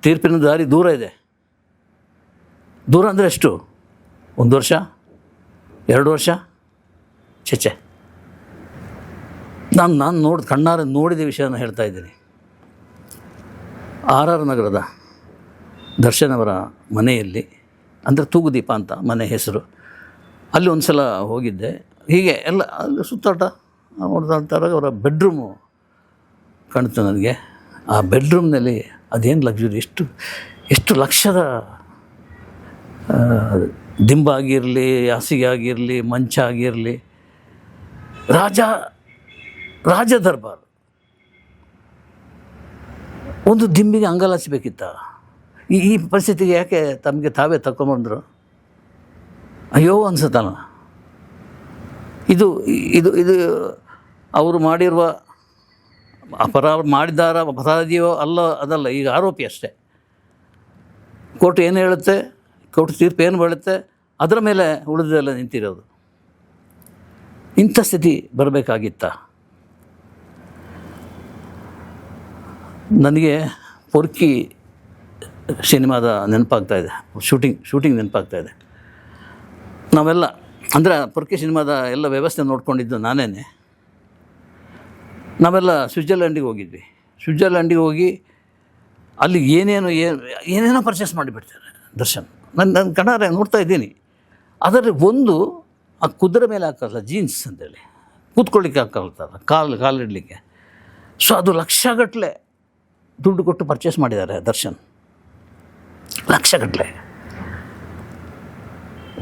ತೀರ್ಪಿನ ದಾರಿ ದೂರ ಇದೆ. ದೂರ ಅಂದರೆ ಎಷ್ಟು? 1 ವರ್ಷ, 2 ವರ್ಷ? ಚೆ ನಾನು ಕಣ್ಣಾರೆ ನೋಡಿದ ವಿಷಯನ ಹೇಳ್ತಾ ಇದ್ದೀನಿ. RR ನಗರದ ದರ್ಶನ್ ಅವರ ಮನೆಯಲ್ಲಿ, ಅಂದರೆ ತೂಗುದೀಪ ಅಂತ ಮನೆ ಹೆಸರು, ಅಲ್ಲಿ ಒಂದು ಸಲ ಹೋಗಿದ್ದೆ. ಹೀಗೆ ಎಲ್ಲ ಅಲ್ಲಿ ಸುತ್ತಾಟ ನೋಡ್ತಾಗ ಅವರ ಬೆಡ್ರೂಮು ಕಾಣ್ತು ನನಗೆ. ಆ ಬೆಡ್ರೂಮ್ನಲ್ಲಿ ಅದೇನು ಲಕ್ಸುರಿ, ಎಷ್ಟು ಲಕ್ಷದ ದಿಂಬಾಗಿರಲಿ, ಹಾಸಿಗೆ ಆಗಿರಲಿ, ಮಂಚ ಆಗಿರಲಿ, ರಾಜ ದರ್ಬಾರ್. ಒಂದು ದಿಂಬಿಗೆ ಅಂಗಲಾಚಬೇಕಿತ್ತ? ಈ ಪರಿಸ್ಥಿತಿಗೆ ಯಾಕೆ ತಮಗೆ ತಾವೇ ತಗೊಂಡ್ರು? ಅಯ್ಯೋ ಅನ್ಸುತ್ತಾನ. ಇದು ಅವರು ಮಾಡಿರುವ ಅಪರಾಧಿಯೋ ಅದಲ್ಲ, ಈಗ ಆರೋಪಿ ಅಷ್ಟೇ. ಕೋರ್ಟ್ ಏನು ಹೇಳುತ್ತೆ, ಕೋರ್ಟ್ ತೀರ್ಪು ಏನು ಬೀಳುತ್ತೆ, ಅದರ ಮೇಲೆ ಉಳಿದೆಲ್ಲ ನಿಂತಿರೋದು. ಇಂಥ ಸ್ಥಿತಿ ಬರಬೇಕಾಗಿತ್ತ? ನನಗೆ ಪೊರ್ಕಿ ಸಿನಿಮಾದ ನೆನಪಾಗ್ತಾಯಿದೆ, ಶೂಟಿಂಗ್ ನೆನಪಾಗ್ತಾಯಿದೆ. ನಾವೆಲ್ಲ ಅಂದರೆ ಪೊರ್ಕಿ ಸಿನಿಮಾದ ಎಲ್ಲ ವ್ಯವಸ್ಥೆ ನೋಡ್ಕೊಂಡಿದ್ದು ನಾನೇ. ನಾವೆಲ್ಲ ಸ್ವಿಟ್ಜರ್ಲ್ಯಾಂಡಿಗೆ ಹೋಗಿದ್ವಿ. ಸ್ವಿಟ್ಜರ್ಲ್ಯಾಂಡಿಗೆ ಹೋಗಿ ಅಲ್ಲಿ ಏನೇನೋ ಪರ್ಚೇಸ್ ಮಾಡಿಬಿಡ್ತಾರೆ ದರ್ಶನ್. ನನ್ನ ಕಣ್ಣಾರೆ ನೋಡ್ತಾ ಇದ್ದೀನಿ. ಅದರಲ್ಲಿ ಒಂದು ಆ ಕುದುರೆ ಮೇಲೆ ಹಾಕಲ್ಲ, ಜೀನ್ಸ್ ಅಂತೇಳಿ ಕೂತ್ಕೊಳ್ಳಿಕ್ಕೆ ಹಾಕಲ್ತಲ್ಲ, ಕಾಲಿಡಲಿಕ್ಕೆ. ಸೊ ಅದು ಲಕ್ಷಗಟ್ಟಲೆ ದುಡ್ಡು ಕೊಟ್ಟು ಪರ್ಚೇಸ್ ಮಾಡಿದ್ದಾರೆ ದರ್ಶನ್, ಲಕ್ಷಗಟ್ಟಲೆ.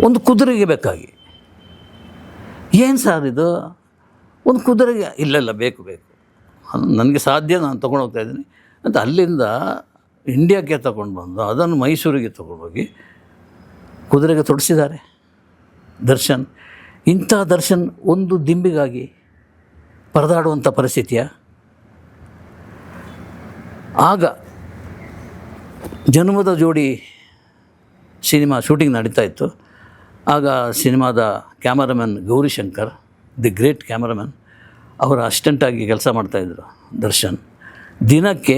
ಒಂದು ಕುದುರೆಗೆ ಬೇಕಾಗಿ. ಏನು ಸರ್ ಇದು? ಒಂದು ಕುದುರೆಗೆ? ಇಲ್ಲ ಬೇಕು ನನಗೆ ಸಾಧ್ಯ, ನಾನು ತೊಗೊಂಡು ಹೋಗ್ತಾ ಇದ್ದೀನಿ ಅಂತ ಅಲ್ಲಿಂದ ಇಂಡಿಯಾಕ್ಕೆ ತೊಗೊಂಡು ಬಂದು ಅದನ್ನು ಮೈಸೂರಿಗೆ ತೊಗೊಂಡೋಗಿ ಕುದುರೆಗೆ ತೊಡಿಸಿದ್ದಾರೆ ದರ್ಶನ್. ಇಂಥ ದರ್ಶನ್ ಒಂದು ದಿಂಬಿಗಾಗಿ ಪರದಾಡುವಂಥ ಪರಿಸ್ಥಿತಿಯ? ಆಗ ಜನ್ಮದ ಜೋಡಿ ಸಿನಿಮಾ ಶೂಟಿಂಗ್ ನಡೀತಾ ಇತ್ತು. ಆಗ ಸಿನಿಮಾದ cameraman Gowrishankar, the great cameraman, ಅವರ ಅಸಿಸ್ಟೆಂಟಾಗಿ ಕೆಲಸ ಮಾಡ್ತಾಯಿದ್ರು ದರ್ಶನ್. ದಿನಕ್ಕೆ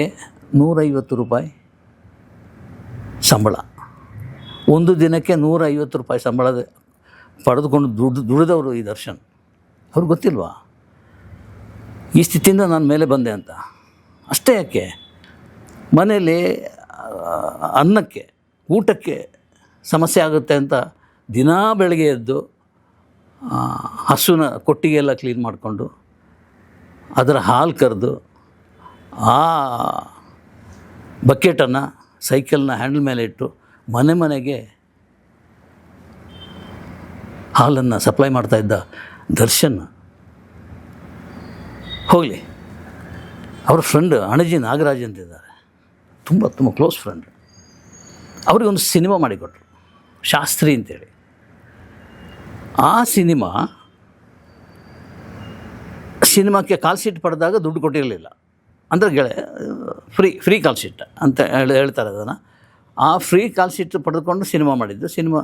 150 ರೂಪಾಯಿ ಸಂಬಳ. ಒಂದು ದಿನಕ್ಕೆ 150 ರೂಪಾಯಿ ಸಂಬಳ ಪಡೆದುಕೊಂಡು ದುಡಿದವರು ಈ ದರ್ಶನ್. ಅವ್ರಿಗೆ ಗೊತ್ತಿಲ್ವಾ ಈ ಸ್ಥಿತಿಯಿಂದ ನಾನು ಮೇಲೆ ಬಂದೆ ಅಂತ? ಅಷ್ಟೇ ಯಾಕೆ, ಮನೆಯಲ್ಲಿ ಅನ್ನಕ್ಕೆ, ಊಟಕ್ಕೆ ಸಮಸ್ಯೆ ಆಗುತ್ತೆ ಅಂತ ದಿನಾ ಬೆಳಗ್ಗೆ ಎದ್ದು ಹಸುನ ಕೊಟ್ಟಿಗೆಲ್ಲ ಕ್ಲೀನ್ ಮಾಡಿಕೊಂಡು ಅದರ ಹಾಲು ಕರೆದು ಆ ಬಕೆಟನ್ನು ಸೈಕಲ್ನ ಹ್ಯಾಂಡಲ್ ಮೇಲೆ ಇಟ್ಟು ಮನೆಗೆ ಹಾಲನ್ನು ಸಪ್ಲೈ ಮಾಡ್ತಾಯಿದ್ದ ದರ್ಶನ್ ಹೋಗಲಿ, ಅವ್ರ ಫ್ರೆಂಡ್ ಅಣಜಿ ನಾಗರಾಜ್ ಅಂತಿದ್ದಾರೆ, ತುಂಬ ತುಂಬ ಕ್ಲೋಸ್ ಫ್ರೆಂಡ್. ಅವರಿಗೊಂದು ಸಿನಿಮಾ ಮಾಡಿಕೊಟ್ರು, ಶಾಸ್ತ್ರಿ ಅಂತೇಳಿ. ಆ ಸಿನಿಮಾಕ್ಕೆ ಕಾಲ್ ಶೀಟ್ ಪಡೆದಾಗ ದುಡ್ಡು ಕೊಟ್ಟಿರಲಿಲ್ಲ, ಅಂದರೆ ಫ್ರೀ ಕಾಲ್ ಶೀಟ್ ಅಂತ ಹೇಳ್ತಾರೆ ಅದನ್ನು. ಆ ಫ್ರೀ ಕಾಲ್ ಶೀಟ್ ಪಡೆದುಕೊಂಡು ಸಿನಿಮಾ ಮಾಡಿದ್ದು. ಸಿನಿಮಾ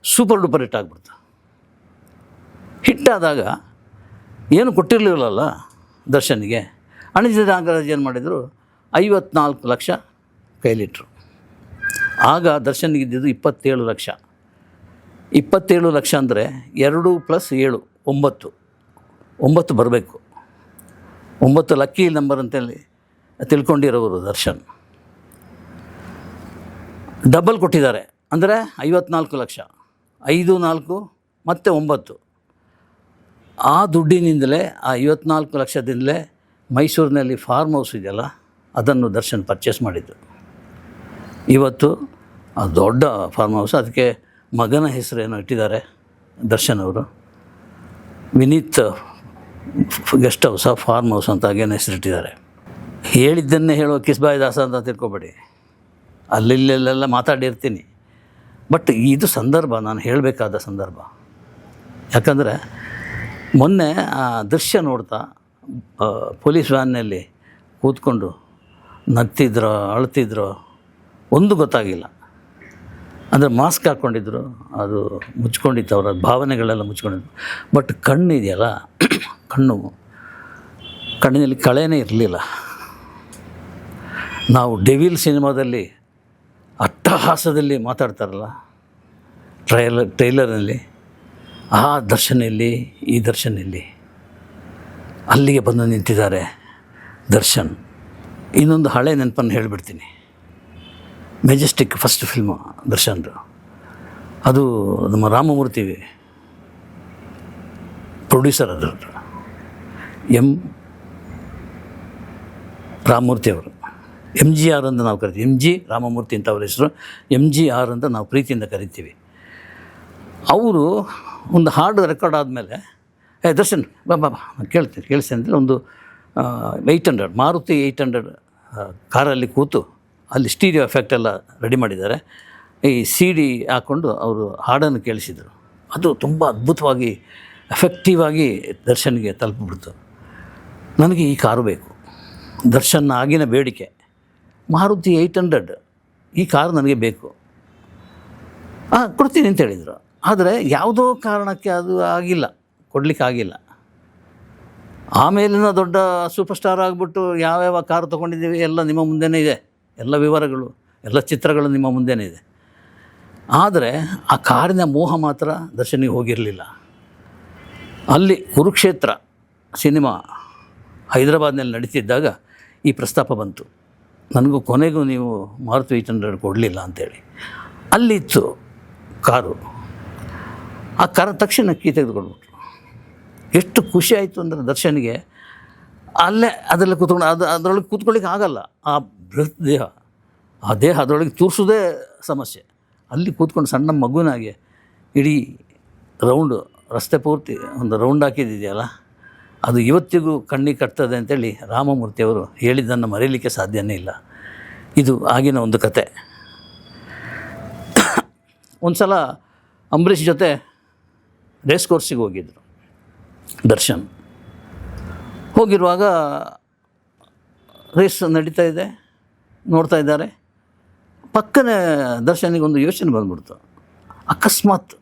ಸೂಪರ್ ಡೂಪರ್ ಹಿಟ್ ಆಗಿಬಿಡ್ತು. ಹಿಟ್ಟಾದಾಗ ಏನು ಕೊಟ್ಟಿರಲಿಲ್ಲಲ್ಲ ದರ್ಶನ್ಗೆ, ಅಣಜಿ ನಾಗರಾಜ್ ಏನು ಮಾಡಿದರು, 54 ಲಕ್ಷ ಕೈಲಿಟ್ರು. ಆಗ ದರ್ಶನ್ಗಿದ್ದಿದ್ದು 27 ಲಕ್ಷ. 27 ಲಕ್ಷ ಅಂದರೆ 2 + 7 9 ಬರಬೇಕು. 9 ಲಕ್ಕಿ ನಂಬರ್ ಅಂತೇಳಿ ತಿಳ್ಕೊಂಡಿರೋರು ದರ್ಶನ್. ಡಬಲ್ ಕೊಟ್ಟಿದ್ದಾರೆ, ಅಂದರೆ 54 ಲಕ್ಷ, 5, 4 ಮತ್ತು 9. ಆ ದುಡ್ಡಿನಿಂದಲೇ, ಆ 54 ಲಕ್ಷದಿಂದಲೇ ಮೈಸೂರಿನಲ್ಲಿ ಫಾರ್ಮ್ ಹೌಸ್ ಇದೆಯಲ್ಲ, ಅದನ್ನು ದರ್ಶನ್ ಪರ್ಚೇಸ್ ಮಾಡಿದ್ದು. ಇವತ್ತು ಆ ದೊಡ್ಡ ಫಾರ್ಮ್ ಹೌಸ್, ಅದಕ್ಕೆ ಮಗನ ಹೆಸರೇನೋ ಇಟ್ಟಿದ್ದಾರೆ ದರ್ಶನ್ ಅವರು, ವಿನೀತ್ ಗೆಸ್ಟ್ ಹೌಸ ಫಾರ್ಮ್ ಹೌಸ್ ಅಂತ ಹಾಗೇನು ಹೆಸರಿಟ್ಟಿದ್ದಾರೆ. ಹೇಳಿದ್ದನ್ನೇ ಹೇಳೋ ಕಿಸ್ಬಾಯಿ ದಾಸ ಅಂತ ತಿಳ್ಕೊಬೇಡಿ, ಅಲ್ಲಿಲ್ಲೆಲ್ಲ ಮಾತಾಡಿರ್ತೀನಿ. ಬಟ್ ಇದು ಸಂದರ್ಭ, ನಾನು ಹೇಳಬೇಕಾದ ಸಂದರ್ಭ. ಯಾಕಂದರೆ ಮೊನ್ನೆ ಆ ದೃಶ್ಯ ನೋಡ್ತಾ ಪೊಲೀಸ್ ವ್ಯಾನ್ನಲ್ಲಿ ಕೂತ್ಕೊಂಡು ನಗ್ತಿದ್ರೋ ಅಳ್ತಿದ್ರೋ ಒಂದು ಗೊತ್ತಾಗಿಲ್ಲ. ಅಂದರೆ ಮಾಸ್ಕ್ ಹಾಕ್ಕೊಂಡಿದ್ರು, ಅದು ಮುಚ್ಕೊಂಡಿತ್ತು, ಅವರ ಭಾವನೆಗಳೆಲ್ಲ ಮುಚ್ಕೊಂಡಿದ್ರು. ಬಟ್ ಕಣ್ಣಿದೆಯಲ್ಲ, ಕಣ್ಣಿನಲ್ಲಿ ಕಳೆನೇ ಇರಲಿಲ್ಲ. ನಾವು ಡೆವಿಲ್ ಸಿನಿಮಾದಲ್ಲಿ ಅಟ್ಟಹಾಸದಲ್ಲಿ ಮಾತಾಡ್ತಾರಲ್ಲ ಟ್ರೈಲರ್ನಲ್ಲಿ, ಆ ದರ್ಶನಲ್ಲಿ ಈ ದರ್ಶನಲ್ಲಿ ಅಲ್ಲಿಗೆ ಬಂದು ನಿಂತಿದ್ದಾರೆ ದರ್ಶನ್. ಇನ್ನೊಂದು ಹಳೆ ನೆನಪನ್ನು ಹೇಳಿಬಿಡ್ತೀನಿ. ಮೆಜೆಸ್ಟಿಕ್ ಫಸ್ಟ್ ಫಿಲ್ಮು ದರ್ಶನ್ದು, ಅದು ನಮ್ಮ ರಾಮಮೂರ್ತಿ ಪ್ರೊಡ್ಯೂಸರ್, ಅದರ ರಾಮಮೂರ್ತಿ ಅವರು. MGR ಅಂತ ನಾವು ಕರಿತೀವಿ, MG ರಾಮಮೂರ್ತಿ ಅಂತ ಅವ್ರ ಹೆಸರು, MGR ಅಂತ ನಾವು ಪ್ರೀತಿಯಿಂದ ಕರಿತೀವಿ. ಅವರು ಒಂದು ಹಾಡು ರೆಕಾರ್ಡ್ ಆದಮೇಲೆ, ದರ್ಶನ್ ಬಾ ನಾನು ಕೇಳಿಸ್ತೀನಿ ಅಂತೇಳಿ ಒಂದು 800 ಮಾರುತಿ 800 ಕಾರಲ್ಲಿ ಕೂತು ಅಲ್ಲಿ ಸ್ಟೀರಿಯೋ ಎಫೆಕ್ಟ್ ಎಲ್ಲ ರೆಡಿ ಮಾಡಿದ್ದಾರೆ. ಈ CD ಹಾಕ್ಕೊಂಡು ಅವರು ಹಾಡನ್ನು ಕೇಳಿಸಿದರು. ಅದು ತುಂಬ ಅದ್ಭುತವಾಗಿ ಎಫೆಕ್ಟಿವ್ ಆಗಿ ದರ್ಶನ್ಗೆ ತಲುಪಿಬಿಡ್ತು. ನನಗೆ ಈ ಕಾರು ಬೇಕು, ದರ್ಶನ್ ಆಗಿನ ಬೇಡಿಕೆ ಮಾರುತಿ 800, ಈ ಕಾರು ನನಗೆ ಬೇಕು, ಕೊಡ್ತೀನಿ ಅಂತ ಹೇಳಿದರು. ಆದರೆ ಯಾವುದೋ ಕಾರಣಕ್ಕೆ ಅದು ಕೊಡಲಿಕ್ಕೆ ಆಗಿಲ್ಲ. ಆಮೇಲಿನ ದೊಡ್ಡ ಸೂಪರ್ ಸ್ಟಾರ್ ಆಗಿಬಿಟ್ಟು ಯಾವ್ಯಾವ ಕಾರು ತೊಗೊಂಡಿದ್ದೀವಿ ಎಲ್ಲ ನಿಮ್ಮ ಮುಂದೆನೇ ಇದೆ, ಎಲ್ಲ ವಿವರಗಳು, ಎಲ್ಲ ಚಿತ್ರಗಳು ನಿಮ್ಮ ಮುಂದೆನೇ ಇದೆ. ಆದರೆ ಆ ಕಾರಿನ ಮೋಹ ಮಾತ್ರ ದರ್ಶನಿಗೆ ಹೋಗಿರಲಿಲ್ಲ. ಅಲ್ಲಿ ಕುರುಕ್ಷೇತ್ರ ಸಿನಿಮಾ ಹೈದರಾಬಾದ್ನಲ್ಲಿ ನಡೀತಿದ್ದಾಗ ಈ ಪ್ರಸ್ತಾಪ ಬಂತು. ನನಗೂ ಕೊನೆಗೂ ನೀವು ಮಾರುತಿ 800 ಕೊಡಲಿಲ್ಲ ಅಂಥೇಳಿ. ಅಲ್ಲಿತ್ತು ಕಾರು. ಆ ಕಾರ ತಕ್ಷಣ ಕೀ ತೆಗೆದುಕೊಳ್ಬಿಟ್ರು. ಎಷ್ಟು ಖುಷಿ ಆಯಿತು ಅಂದರೆ ದರ್ಶನಿಗೆ, ಅಲ್ಲೇ ಅದರಲ್ಲಿ ಕೂತ್ಕೊಂಡು ಅದರೊಳಗೆ ಕೂತ್ಕೊಳ್ಳಿಕ್ಕೆ ಆಗಲ್ಲ. ಆ ಬೃಹತ್ ದೇಹ, ಆ ದೇಹ ಅದರೊಳಗೆ ತೂರಿಸೋದೇ ಸಮಸ್ಯೆ. ಅಲ್ಲಿ ಕೂತ್ಕೊಂಡು ಸಣ್ಣ ಮಗುವಿನಾಗೆ ಇಡೀ ರೌಂಡು, ರಸ್ತೆ ಪೂರ್ತಿ ಒಂದು ರೌಂಡ್ ಹಾಕಿದ್ದಿದೆಯಲ್ಲ, ಅದು ಇವತ್ತಿಗೂ ಕಣ್ಣಿಗೆ ಕಟ್ತದೆ ಅಂತೇಳಿ ರಾಮಮೂರ್ತಿಯವರು ಹೇಳಿದ್ದನ್ನು ಮರೀಲಿಕ್ಕೆ ಸಾಧ್ಯವೇ ಇಲ್ಲ. ಇದು ಆಗಿನ ಒಂದು ಕತೆ. ಒಂದು ಸಲ ಅಂಬರೀಷ್ ಜೊತೆ ರೇಸ್ ಕೋರ್ಸಿಗೆ ಹೋಗಿದ್ದರು ದರ್ಶನ್. ಹೋಗಿರುವಾಗ ರೇಸ್ ನಡೀತಾ ಇದೆ, ನೋಡ್ತಾ ಇದ್ದಾರೆ. ಪಕ್ಕನೇ ದರ್ಶನಿಗೆ ಒಂದು ಯೋಚನೆ ಬಂದ್ಬಿಡ್ತು. ಅಕಸ್ಮಾತ್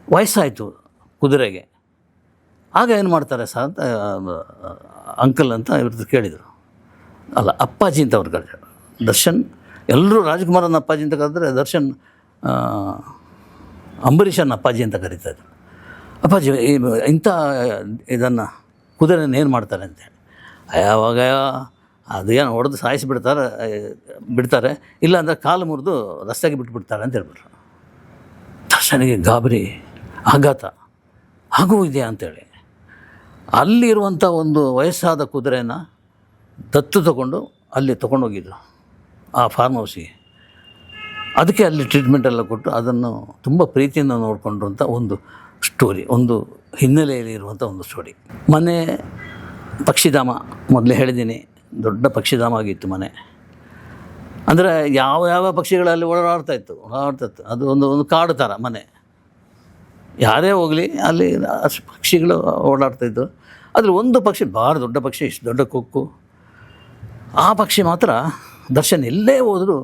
ವಯಸ್ಸಾಯಿತು ಕುದುರೆಗೆ, ಆಗ ಏನು ಮಾಡ್ತಾರೆ ಸರ್ ಅಂತ ಅಂಕಲ್ ಅಂತ ಇವ್ರದ್ದು ಕೇಳಿದರು. ಅಲ್ಲ, ಅಪ್ಪಾಜಿ ಅಂತ ಅವ್ರು ಕರೆದ್ರು. ದರ್ಶನ್ ಎಲ್ಲರೂ ರಾಜ್ಕುಮಾರನ ಅಪ್ಪಾಜಿ ಅಂತ ಕರೆದ್ರೆ, ದರ್ಶನ್ ಅಂಬರೀಷನ ಅಪ್ಪಾಜಿ ಅಂತ ಕರೀತಾಯಿದ್ರು. ಅಪ್ಪಾಜಿ ಇಂಥ ಇದನ್ನು ಕುದುರೆನ ಏನು ಮಾಡ್ತಾರೆ ಅಂತೇಳಿ. ಯಾವಾಗ ಅದೇನು ಹೊಡೆದು ಬಿಡ್ತಾರೆ, ಇಲ್ಲಾಂದರೆ ಕಾಲು ಮುರಿದು ರಸ್ತೆಗೆ ಬಿಟ್ಬಿಡ್ತಾರೆ ಅಂತ ಹೇಳ್ಬಿಟ್ರು. ದರ್ಶನಿಗೆ ಗಾಬರಿ, ಆಘಾತ ಇದೆಯಾ ಅಂಥೇಳಿ ಅಲ್ಲಿರುವಂಥ ಒಂದು ವಯಸ್ಸಾದ ಕುದುರೆನ ದತ್ತು ತಗೊಂಡು ಅಲ್ಲಿ ತೊಗೊಂಡೋಗಿದ್ದು ಆ ಫಾರ್ಮ್ ಹೌಸಿಗೆ. ಅದಕ್ಕೆ ಅಲ್ಲಿ ಟ್ರೀಟ್ಮೆಂಟ್ ಎಲ್ಲ ಕೊಟ್ಟು ಅದನ್ನು ತುಂಬ ಪ್ರೀತಿಯಿಂದ ನೋಡಿಕೊಂಡ್ರು ಅಂತ ಒಂದು ಸ್ಟೋರಿ, ಒಂದು ಹಿನ್ನೆಲೆಯಲ್ಲಿ ಇರುವಂಥ ಒಂದು ಸ್ಟೋರಿ. ಮನೆ ಪಕ್ಷಿಧಾಮ, ಮೊದಲೇ ಹೇಳಿದ್ದೀನಿ, ದೊಡ್ಡ ಪಕ್ಷಿಧಾಮ ಆಗಿತ್ತು ಮನೆ. ಅಂದರೆ ಯಾವ ಯಾವ ಪಕ್ಷಿಗಳಲ್ಲಿ ಓಡಾಡ್ತಾಯಿತ್ತು. ಅದು ಒಂದು ಕಾಡು ಥರ ಮನೆ. ಯಾರೇ ಹೋಗಲಿ ಅಲ್ಲಿ ಅಷ್ಟು ಪಕ್ಷಿಗಳು ಓಡಾಡ್ತಾಯಿತ್ತು. ಅದ್ರ ಒಂದು ಪಕ್ಷಿ ಭಾಳ ದೊಡ್ಡ ಪಕ್ಷಿ, ಇಷ್ಟು ದೊಡ್ಡ ಕೊಕ್ಕು. ಆ ಪಕ್ಷಿ ಮಾತ್ರ ದರ್ಶನ್ ಎಲ್ಲೇ ಹೋದರೂ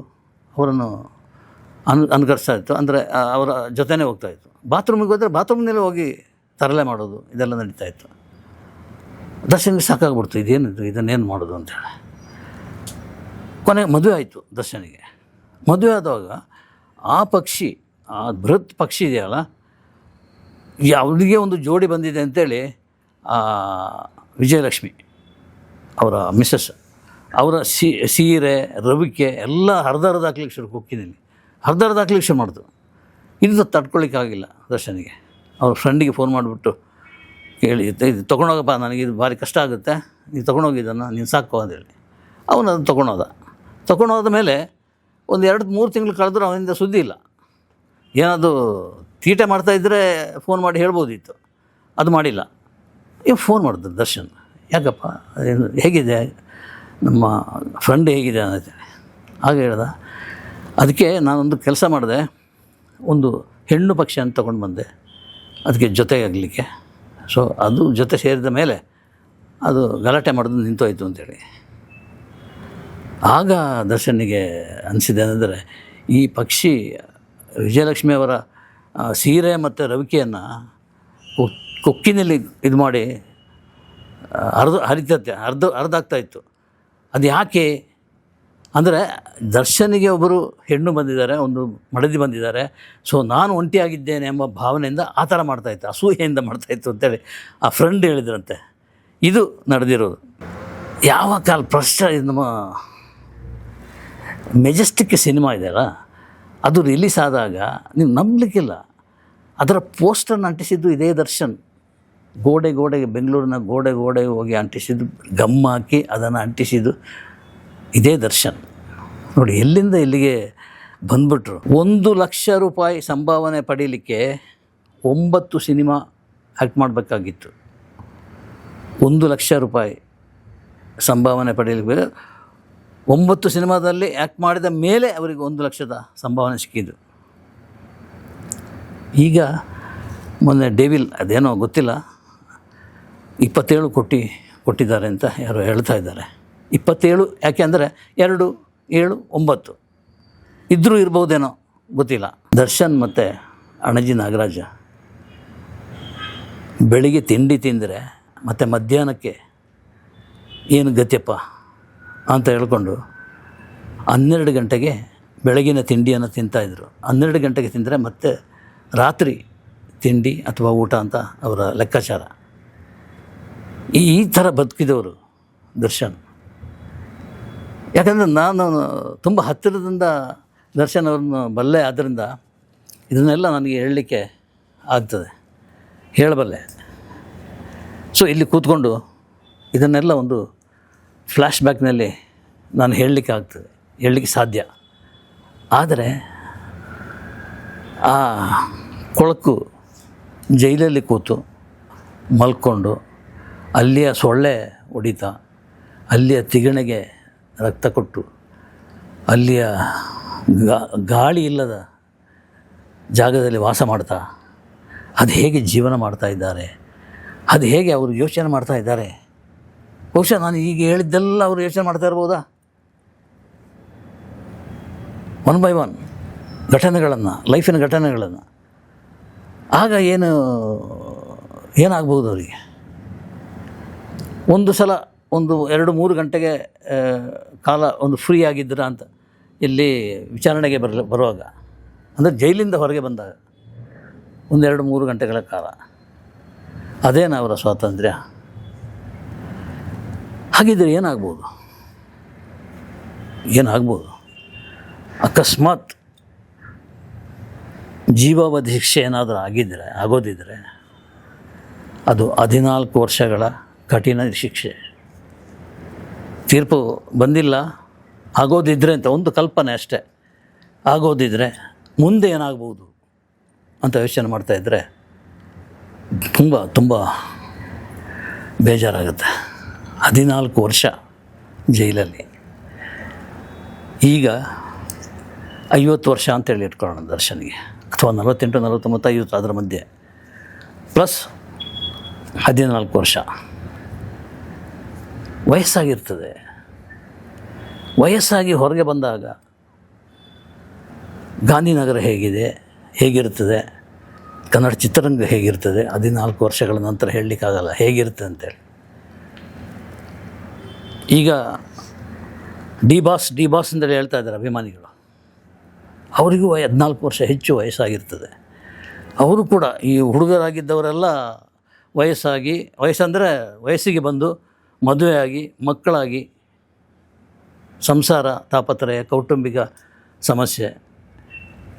ಅವರನ್ನು ಅನುಕರಿಸ್ತಾ ಇತ್ತು. ಅಂದರೆ ಅವರ ಜೊತೆನೇ ಹೋಗ್ತಾಯಿತ್ತು. ಬಾತ್ರೂಮಿಗೆ ಹೋದರೆ ಬಾತ್ರೂಮ್ನಲ್ಲೇ ಹೋಗಿ ತರಲೆ ಮಾಡೋದು, ಇದೆಲ್ಲ ನಡೀತಾಯಿತ್ತು. ದರ್ಶನ್ಗೆ ಸಾಕಾಗ್ಬಿಡ್ತು, ಇದನ್ನೇನು ಮಾಡೋದು ಅಂತೇಳಿ. ಕೊನೆಗೆ ಮದುವೆ ಆಯಿತು ದರ್ಶನಿಗೆ. ಮದುವೆ ಆದಾಗ ಆ ಪಕ್ಷಿ, ಆ ಬೃಹತ್ ಪಕ್ಷಿ ಇದೆಯಲ್ಲ, ಅವರಿಗೆ ಒಂದು ಜೋಡಿ ಬಂದಿದೆ ಅಂತೇಳಿ ವಿಜಯಲಕ್ಷ್ಮಿ ಅವರ ಮಿಸ್ಸಸ್, ಅವರ ಸೀರೆ ರವಿಕೆ ಎಲ್ಲ ಅರ್ಧ ಹಾಕ್ಲಿಕ್ಕೆ ಶುರು, ಕೊಕ್ಕಿನಲ್ಲಿ ಅರ್ಧ ಹಾಕ್ಲಿಕ್ಕೆ ಶುರು ಮಾಡಿದ್ರು. ಇದು ತಡ್ಕೊಳ್ಳಿಕ್ಕಾಗಿಲ್ಲ ದರ್ಶನಿಗೆ. ಅವ್ರ ಫ್ರೆಂಡಿಗೆ ಫೋನ್ ಮಾಡಿಬಿಟ್ಟು ಹೇಳಿ, ಇದು ತೊಗೊಂಡೋಗಪ್ಪ, ನನಗೆ ಇದು ಭಾರಿ ಕಷ್ಟ ಆಗುತ್ತೆ, ನೀನು ತೊಗೊಂಡೋಗಿದ್ದನ್ನು, ನೀನು ಸಾಕು ಅಂತೇಳಿ. ಅವನು ಅದನ್ನು ತೊಗೊಂಡೋದ ಮೇಲೆ ಒಂದು 2-3 ತಿಂಗಳು ಕಳೆದ್ರೂ ಅವನಿಂದ ಸುದ್ದಿ ಇಲ್ಲ. ಏನಾದರೂ ತೀಟೆ ಮಾಡ್ತಾಯಿದ್ರೆ ಫೋನ್ ಮಾಡಿ ಹೇಳ್ಬೋದಿತ್ತು, ಅದು ಮಾಡಿಲ್ಲ. ಈಗ ಫೋನ್ ಮಾಡಿದ್ರು ದರ್ಶನ್, ಯಾಕಪ್ಪ ಹೇಗಿದೆ ನಮ್ಮ ಫ್ರೆಂಡ್ ಹೇಗಿದೆ ಅಂತೇಳಿ. ಹಾಗೆ ಹೇಳ್ದ. ಅದಕ್ಕೆ ನಾನೊಂದು ಕೆಲಸ ಮಾಡಿದೆ, ಒಂದು ಹೆಣ್ಣು ಪಕ್ಷಿ ಅಂತ ತೊಗೊಂಡು ಬಂದೆ ಅದಕ್ಕೆ ಜೊತೆಗಾಗಲಿಕ್ಕೆ. ಸೊ ಅದು ಜೊತೆ ಸೇರಿದ ಮೇಲೆ ಅದು ಗಲಾಟೆ ಮಾಡೋದು ನಿಂತೋಯ್ತು ಅಂತೇಳಿ. ಆಗ ದರ್ಶನಿಗೆ ಅನಿಸಿದೆ ಅಂದರೆ, ಈ ಪಕ್ಷಿ ವಿಜಯಲಕ್ಷ್ಮಿ ಅವರ ಸೀರೆ ಮತ್ತು ರವಿಕೆಯನ್ನು ಕೊಕ್ಕಿನಲ್ಲಿ ಇದು ಮಾಡಿ ಅರ್ಧ ಆಗ್ತಾಯಿತ್ತು. ಅದು ಯಾಕೆ ಅಂದರೆ, ದರ್ಶನಿಗೆ ಒಬ್ಬರು ಹೆಣ್ಣು ಬಂದಿದ್ದಾರೆ, ಒಂದು ಮಡದಿ ಬಂದಿದ್ದಾರೆ. ಸೊ ನಾನು ಒಂಟಿಯಾಗಿದ್ದೇನೆ ಎಂಬ ಭಾವನೆಯಿಂದ ಆ ಥರ ಮಾಡ್ತಾಯಿತ್ತು, ಅಸೂಯೆಯಿಂದ ಮಾಡ್ತಾಯಿತ್ತು ಅಂತೇಳಿ ಆ ಫ್ರೆಂಡ್ ಹೇಳಿದ್ರಂತೆ. ಇದು ನಡೆದಿರೋದು. ಯಾವ ಕಾಲ ನಮ್ಮ ಮೆಜೆಸ್ಟಿಕ್ ಸಿನಿಮಾ ಇದೆಯಲ್ಲ, ಅದು ರಿಲೀಸ್ ಆದಾಗ ನೀವು ನಂಬಲಿಕ್ಕಿಲ್ಲ, ಅದರ ಪೋಸ್ಟರ್ನ ಅಂಟಿಸಿದ್ದು ಇದೇ ದರ್ಶನ್. ಗೋಡೆಗೆ ಬೆಂಗಳೂರಿನ ಗೋಡೆಗೆ ಹೋಗಿ ಅಂಟಿಸಿದ್ದು, ಗಮ್ ಹಾಕಿ ಅದನ್ನು ಅಂಟಿಸಿದ್ದು ಇದೇ ದರ್ಶನ್. ನೋಡಿ ಎಲ್ಲಿಂದ ಎಲ್ಲಿಗೆ ಬಂದ್ಬಿಟ್ರು. 1 ಲಕ್ಷ ರೂಪಾಯಿ ಸಂಭಾವನೆ ಪಡೀಲಿಕ್ಕೆ 9 ಸಿನಿಮಾ ಆ್ಯಕ್ಟ್ ಮಾಡಬೇಕಾಗಿತ್ತು. 1 ಲಕ್ಷ ರೂಪಾಯಿ ಸಂಭಾವನೆ ಪಡೀಲಿಕ್ಕೆ 9 ಸಿನಿಮಾದಲ್ಲಿ ಆ್ಯಕ್ಟ್ ಮಾಡಿದ ಮೇಲೆ ಅವರಿಗೆ 1 ಲಕ್ಷದ ಸಂಭಾವನೆ ಸಿಕ್ಕಿದ್ದು. ಈಗ ಮೊನ್ನೆ ಡೆವಿಲ್ ಅದೇನೋ ಗೊತ್ತಿಲ್ಲ, 27 ಕೋಟಿ ಕೊಟ್ಟಿದ್ದಾರೆ ಅಂತ ಯಾರೋ ಹೇಳ್ತಾ ಇದ್ದಾರೆ. 27 ಯಾಕೆ ಅಂದರೆ 2, 7, 9 ಇದ್ದರೂ ಇರ್ಬೋದೇನೋ ಗೊತ್ತಿಲ್ಲ. ದರ್ಶನ್ ಮತ್ತು ಅಣಜಿ ನಾಗರಾಜ ಬೆಳಿಗ್ಗೆ ತಿಂಡಿ ತಿಂದರೆ ಮತ್ತು ಮಧ್ಯಾಹ್ನಕ್ಕೆ ಏನು ಗತಿಯಪ್ಪ ಅಂತ ಹೇಳ್ಕೊಂಡು 12 ಗಂಟೆಗೆ ಬೆಳಗಿನ ತಿಂಡಿಯನ್ನು ತಿಂತಾಯಿದ್ರು. 12 ಗಂಟೆಗೆ ತಿಂದರೆ ಮತ್ತೆ ರಾತ್ರಿ ತಿಂಡಿ ಅಥವಾ ಊಟ ಅಂತ ಅವರ ಲೆಕ್ಕಾಚಾರ. ಈ ಥರ ಬದುಕಿದವರು ದರ್ಶನ್. ಯಾಕಂದರೆ ನಾನು ತುಂಬ ಹತ್ತಿರದಿಂದ ದರ್ಶನ್ ಅವ್ರನ್ನ ಬಲ್ಲೆ, ಆದ್ದರಿಂದ ಇದನ್ನೆಲ್ಲ ನನಗೆ ಹೇಳಲಿಕ್ಕೆ ಆಗ್ತದೆ, ಹೇಳಬಲ್ಲೆ. ಸೊ ಇಲ್ಲಿ ಕೂತ್ಕೊಂಡು ಇದನ್ನೆಲ್ಲ ಒಂದು ಫ್ಲ್ಯಾಶ್ ಬ್ಯಾಕ್ನಲ್ಲಿ ನಾನು ಹೇಳಲಿಕ್ಕೆ ಸಾಧ್ಯ. ಆದರೆ ಆ ಕೊಳಕು ಜೈಲಲ್ಲಿ ಕೂತು ಮಲ್ಕೊಂಡು ಅಲ್ಲಿಯ ಸೊಳ್ಳೆ ಹೊಡಿತಾ, ಅಲ್ಲಿಯ ತಿಗಣೆಗೆ ರಕ್ತ ಕೊಟ್ಟು, ಅಲ್ಲಿಯ ಗಾಳಿ ಇಲ್ಲದ ಜಾಗದಲ್ಲಿ ವಾಸ ಮಾಡ್ತಾ, ಅದು ಹೇಗೆ ಜೀವನ ಮಾಡ್ತಾ ಇದ್ದಾರೆ, ಅದು ಹೇಗೆ ಅವರು ಯೋಚನೆ ಮಾಡ್ತಾ ಇದ್ದಾರೆ. ಬಹುಶಃ ನಾನು ಈಗ ಹೇಳಿದ್ದೆಲ್ಲ ಅವರು ಯೋಚನೆ ಮಾಡ್ತಾ ಇರ್ಬೋದಾ? 1 by 1 ಘಟನೆಗಳನ್ನು, ಲೈಫಿನ ಘಟನೆಗಳನ್ನು. ಆಗ ಏನಾಗ್ಬೋದು ಅವರಿಗೆ? ಒಂದು ಸಲ 1-2-3 ಗಂಟೆಗೆ ಕಾಲ ಒಂದು ಫ್ರೀ ಆಗಿದ್ದೀರಾ ಅಂತ ಇಲ್ಲಿ ವಿಚಾರಣೆಗೆ ಬರುವಾಗ, ಅಂದರೆ ಜೈಲಿಂದ ಹೊರಗೆ ಬಂದಾಗ 1-2-3 ಗಂಟೆಗಳ ಕಾಲ, ಅದೇನು ಅವರ ಸ್ವಾತಂತ್ರ್ಯ? ಹಾಗಿದ್ದರೆ ಏನಾಗ್ಬೋದು? ಅಕಸ್ಮಾತ್ ಜೀವಾವಧಿ ಶಿಕ್ಷೆ ಏನಾದರೂ ಆಗೋದಿದ್ದರೆ ಅದು 14 ವರ್ಷಗಳ ಕಠಿಣ ಶಿಕ್ಷೆ. ತೀರ್ಪು ಬಂದಿಲ್ಲ, ಆಗೋದಿದ್ದರೆ ಅಂತ ಒಂದು ಕಲ್ಪನೆ ಅಷ್ಟೇ. ಆಗೋದಿದ್ದರೆ ಮುಂದೆ ಏನಾಗ್ಬೋದು ಅಂತ ಯೋಚನೆ ಮಾಡ್ತಾಯಿದ್ರೆ ತುಂಬ ಬೇಜಾರಾಗುತ್ತೆ. 14 ವರ್ಷ ಜೈಲಲ್ಲಿ, ಈಗ 50 ವರ್ಷ ಅಂತೇಳಿ ಇಟ್ಕೊಳ್ಳೋಣ ದರ್ಶನ್ಗೆ, ಅಥವಾ 48, 49, 50 ಅದರ ಮಧ್ಯೆ ಪ್ಲಸ್ 14 ವರ್ಷ ವಯಸ್ಸಾಗಿರ್ತದೆ. ವಯಸ್ಸಾಗಿ ಹೊರಗೆ ಬಂದಾಗ ಗಾಂಧಿನಗರ ಹೇಗಿರ್ತದೆ, ಕನ್ನಡ ಚಿತ್ರರಂಗ ಹೇಗಿರ್ತದೆ 14 ವರ್ಷಗಳ ನಂತರ ಹೇಳಲಿಕ್ಕಾಗಲ್ಲ ಹೇಗಿರುತ್ತೆ ಅಂತೇಳಿ. ಈಗ ಡಿ ಬಾಸ್ ಅಂತೇಳಿ ಹೇಳ್ತಾ ಇದ್ದಾರೆ ಅಭಿಮಾನಿಗಳು. ಅವರಿಗೂ 14 ವರ್ಷ ಹೆಚ್ಚು ವಯಸ್ಸಾಗಿರ್ತದೆ. ಅವರು ಕೂಡ ಈ ಹುಡುಗರಾಗಿದ್ದವರೆಲ್ಲ ವಯಸ್ಸಂದರೆ ವಯಸ್ಸಿಗೆ ಬಂದು ಮದುವೆಯಾಗಿ ಮಕ್ಕಳಾಗಿ ಸಂಸಾರ ತಾಪತ್ರಯ, ಕೌಟುಂಬಿಕ ಸಮಸ್ಯೆ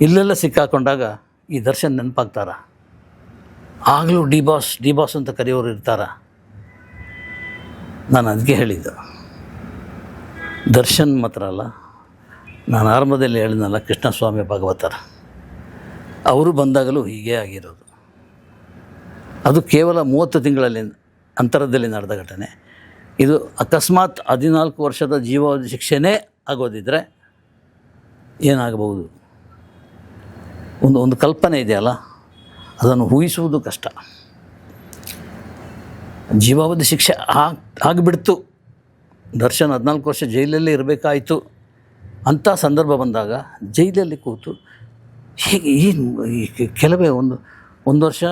ಇಲ್ಲೆಲ್ಲ ಸಿಕ್ಕಾಕೊಂಡಾಗ ಈ ದರ್ಶನ್ ನೆನಪಾಗ್ತಾರ? ಆಗಲೂ ಡಿ ಬಾಸ್ ಅಂತ ಕರೆಯೋರು ಇರ್ತಾರ? ನಾನು ಅದಕ್ಕೆ ಹೇಳಿದ್ದು, ದರ್ಶನ್ ಮಾತ್ರ ಅಲ್ಲ, ನಾನು ಆರಂಭದಲ್ಲಿ ಹೇಳಿದ್ನಲ್ಲ ಕೃಷ್ಣಸ್ವಾಮಿ ಭಾಗವತರ, ಅವರು ಬಂದಾಗಲೂ ಹೀಗೇ ಆಗಿರೋದು. ಅದು ಕೇವಲ 30 ತಿಂಗಳಲ್ಲಿ ಅಂತರದಲ್ಲಿ ನಡೆದ ಘಟನೆ. ಇದು ಅಕಸ್ಮಾತ್ 14 ವರ್ಷದ ಜೀವಾವಧಿ ಶಿಕ್ಷೆನೇ ಆಗೋದಿದ್ದರೆ ಏನಾಗಬಹುದು? ಒಂದು ಕಲ್ಪನೆ ಇದೆಯಲ್ಲ, ಅದನ್ನು ಊಹಿಸುವುದು ಕಷ್ಟ. ಜೀವಾವಧಿ ಶಿಕ್ಷೆ ಆಗಿಬಿಡ್ತು, ದರ್ಶನ್ 14 ವರ್ಷ ಜೈಲಲ್ಲೇ ಇರಬೇಕಾಯಿತು ಅಂಥ ಸಂದರ್ಭ ಬಂದಾಗ ಜೈಲಲ್ಲಿ ಕೂತು ಹೇಗೆ ಕೆಲವೇ ಒಂದು ವರ್ಷ,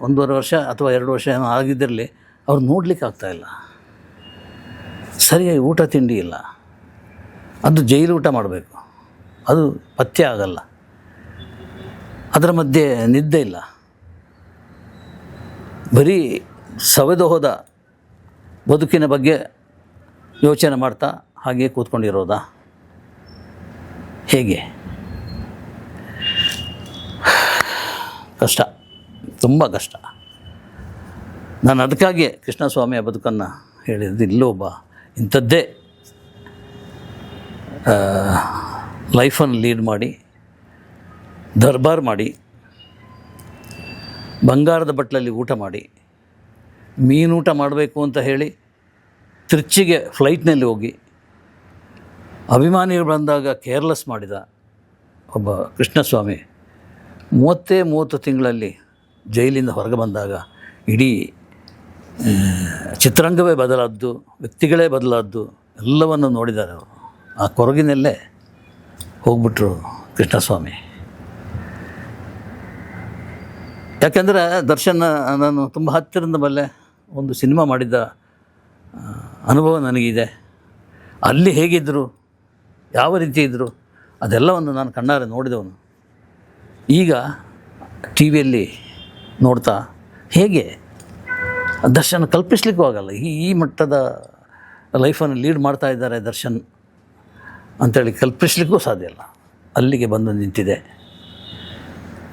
1.5 ವರ್ಷ ಅಥವಾ 2 ವರ್ಷ ಏನೋ ಆಗಿದ್ದಿರಲಿ, ಅವ್ರು ನೋಡಲಿಕ್ಕೆ ಆಗ್ತಾಯಿಲ್ಲ, ಸರಿಯಾಗಿ ಊಟ ತಿಂಡಿ ಇಲ್ಲ. ಅದು ಜೈಲು ಊಟ ಮಾಡಬೇಕು, ಅದು ಪಥ್ಯ ಆಗಲ್ಲ. ಅದರ ಮಧ್ಯೆ ನಿದ್ದೆ ಇಲ್ಲ, ಬರೀ ಸವೆದು ಹೋದ ಬದುಕಿನ ಬಗ್ಗೆ ಯೋಚನೆ ಮಾಡ್ತಾ ಹಾಗೆ ಕೂತ್ಕೊಂಡಿರೋದಾ? ಹೇಗೆ? ಕಷ್ಟ, ತುಂಬ ಕಷ್ಟ. ನಾನು ಅದಕ್ಕಾಗಿಯೇ ಕೃಷ್ಣಸ್ವಾಮಿಯ ಬದುಕನ್ನು ಹೇಳಿದ್ದು. ಇಲ್ಲೊಬ್ಬ ಇಂಥದ್ದೇ ಲೈಫನ್ನು ಲೀಡ್ ಮಾಡಿ, ದರ್ಬಾರ್ ಮಾಡಿ, ಬಂಗಾರದ ಬಟ್ಲಲ್ಲಿ ಊಟ ಮಾಡಿ, ಮೀನೂಟ ಮಾಡಬೇಕು ಅಂತ ಹೇಳಿ ತಿರ್ಚಿಗೆ ಫ್ಲೈಟ್ನಲ್ಲಿ ಹೋಗಿ ಅಭಿಮಾನಿಗಳು ಬಂದಾಗ ಕೇರ್ಲೆಸ್ ಮಾಡಿದ ಒಬ್ಬ ಕೃಷ್ಣಸ್ವಾಮಿ 30 ತಿಂಗಳಲ್ಲಿ ಜೈಲಿಂದ ಹೊರಗೆ ಬಂದಾಗ ಇಡೀ ಚಿತ್ರರಂಗವೇ ಬದಲಾದ್ದು, ವ್ಯಕ್ತಿಗಳೇ ಬದಲಾದ್ದು, ಎಲ್ಲವನ್ನು ನೋಡಿದ್ದಾರೆ ಅವರು. ಆ ಕೊರಗಿನಲ್ಲೇ ಹೋಗ್ಬಿಟ್ರು ಕೃಷ್ಣಸ್ವಾಮಿ. ಯಾಕೆಂದರೆ ದರ್ಶನ್ ನಾನು ತುಂಬ ಹತ್ತಿರದ ಬಲ್ಲೆ, ಒಂದು ಸಿನಿಮಾ ಮಾಡಿದ್ದ ಅನುಭವ ನನಗಿದೆ. ಅಲ್ಲಿ ಹೇಗಿದ್ದರು, ಯಾವ ರೀತಿ ಇದ್ದರು, ಅದೆಲ್ಲವನ್ನು ನಾನು ಕಣ್ಣಾರೆ ನೋಡಿದವನು. ಈಗ ಟಿ ವಿಯಲ್ಲಿ ನೋಡ್ತಾ ಹೇಗೆ ದರ್ಶನ್ ಕಲ್ಪಿಸ್ಲಿಕ್ಕೂ ಆಗಲ್ಲ. ಈ ಮಟ್ಟದ ಲೈಫನ್ನು ಲೀಡ್ ಮಾಡ್ತಾ ಇದ್ದಾರೆ ದರ್ಶನ್ ಅಂಥೇಳಿ ಕಲ್ಪಿಸ್ಲಿಕ್ಕೂ ಸಾಧ್ಯ ಇಲ್ಲ. ಅಲ್ಲಿಗೆ ಬಂದು ನಿಂತಿದೆ.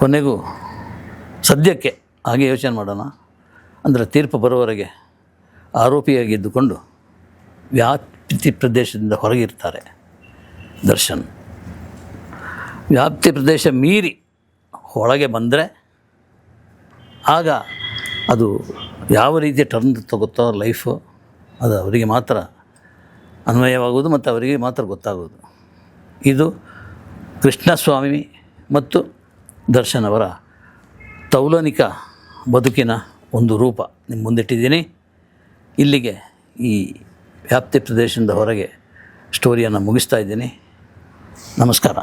ಕೊನೆಗೂ ಸದ್ಯಕ್ಕೆ ಹಾಗೆ ಯೋಚನೆ ಮಾಡೋಣ ಅಂದರೆ, ತೀರ್ಪು ಬರುವವರೆಗೆ ಆರೋಪಿಯಾಗಿದ್ದುಕೊಂಡು ವ್ಯಾಪ್ತಿ ಪ್ರದೇಶದಿಂದ ಹೊರಗಿರ್ತಾರೆ ದರ್ಶನ್. ವ್ಯಾಪ್ತಿ ಪ್ರದೇಶ ಮೀರಿ ಒಳಗೆ ಬಂದರೆ ಆಗ ಅದು ಯಾವ ರೀತಿ ಟರ್ನ್ ತಗುತ್ತೋ ಲೈಫು, ಅದು ಅವರಿಗೆ ಮಾತ್ರ ಅನ್ವಯವಾಗುವುದು ಮತ್ತು ಅವರಿಗೆ ಮಾತ್ರ ಗೊತ್ತಾಗುವುದು. ಇದು ಕೃಷ್ಣಸ್ವಾಮಿ ಮತ್ತು ದರ್ಶನ್ ಅವರ ತೌಲನಿಕ ಬದುಕಿನ ಒಂದು ರೂಪ ನಿಮ್ಮ ಮುಂದಿಟ್ಟಿದ್ದೀನಿ. ಇಲ್ಲಿಗೆ ಈ ವ್ಯಾಪ್ತಿ ಪ್ರದೇಶದಿಂದ ಹೊರಗೆ ಸ್ಟೋರಿಯನ್ನು ಮುಗಿಸ್ತಾ ಇದ್ದೀನಿ. ನಮಸ್ಕಾರ.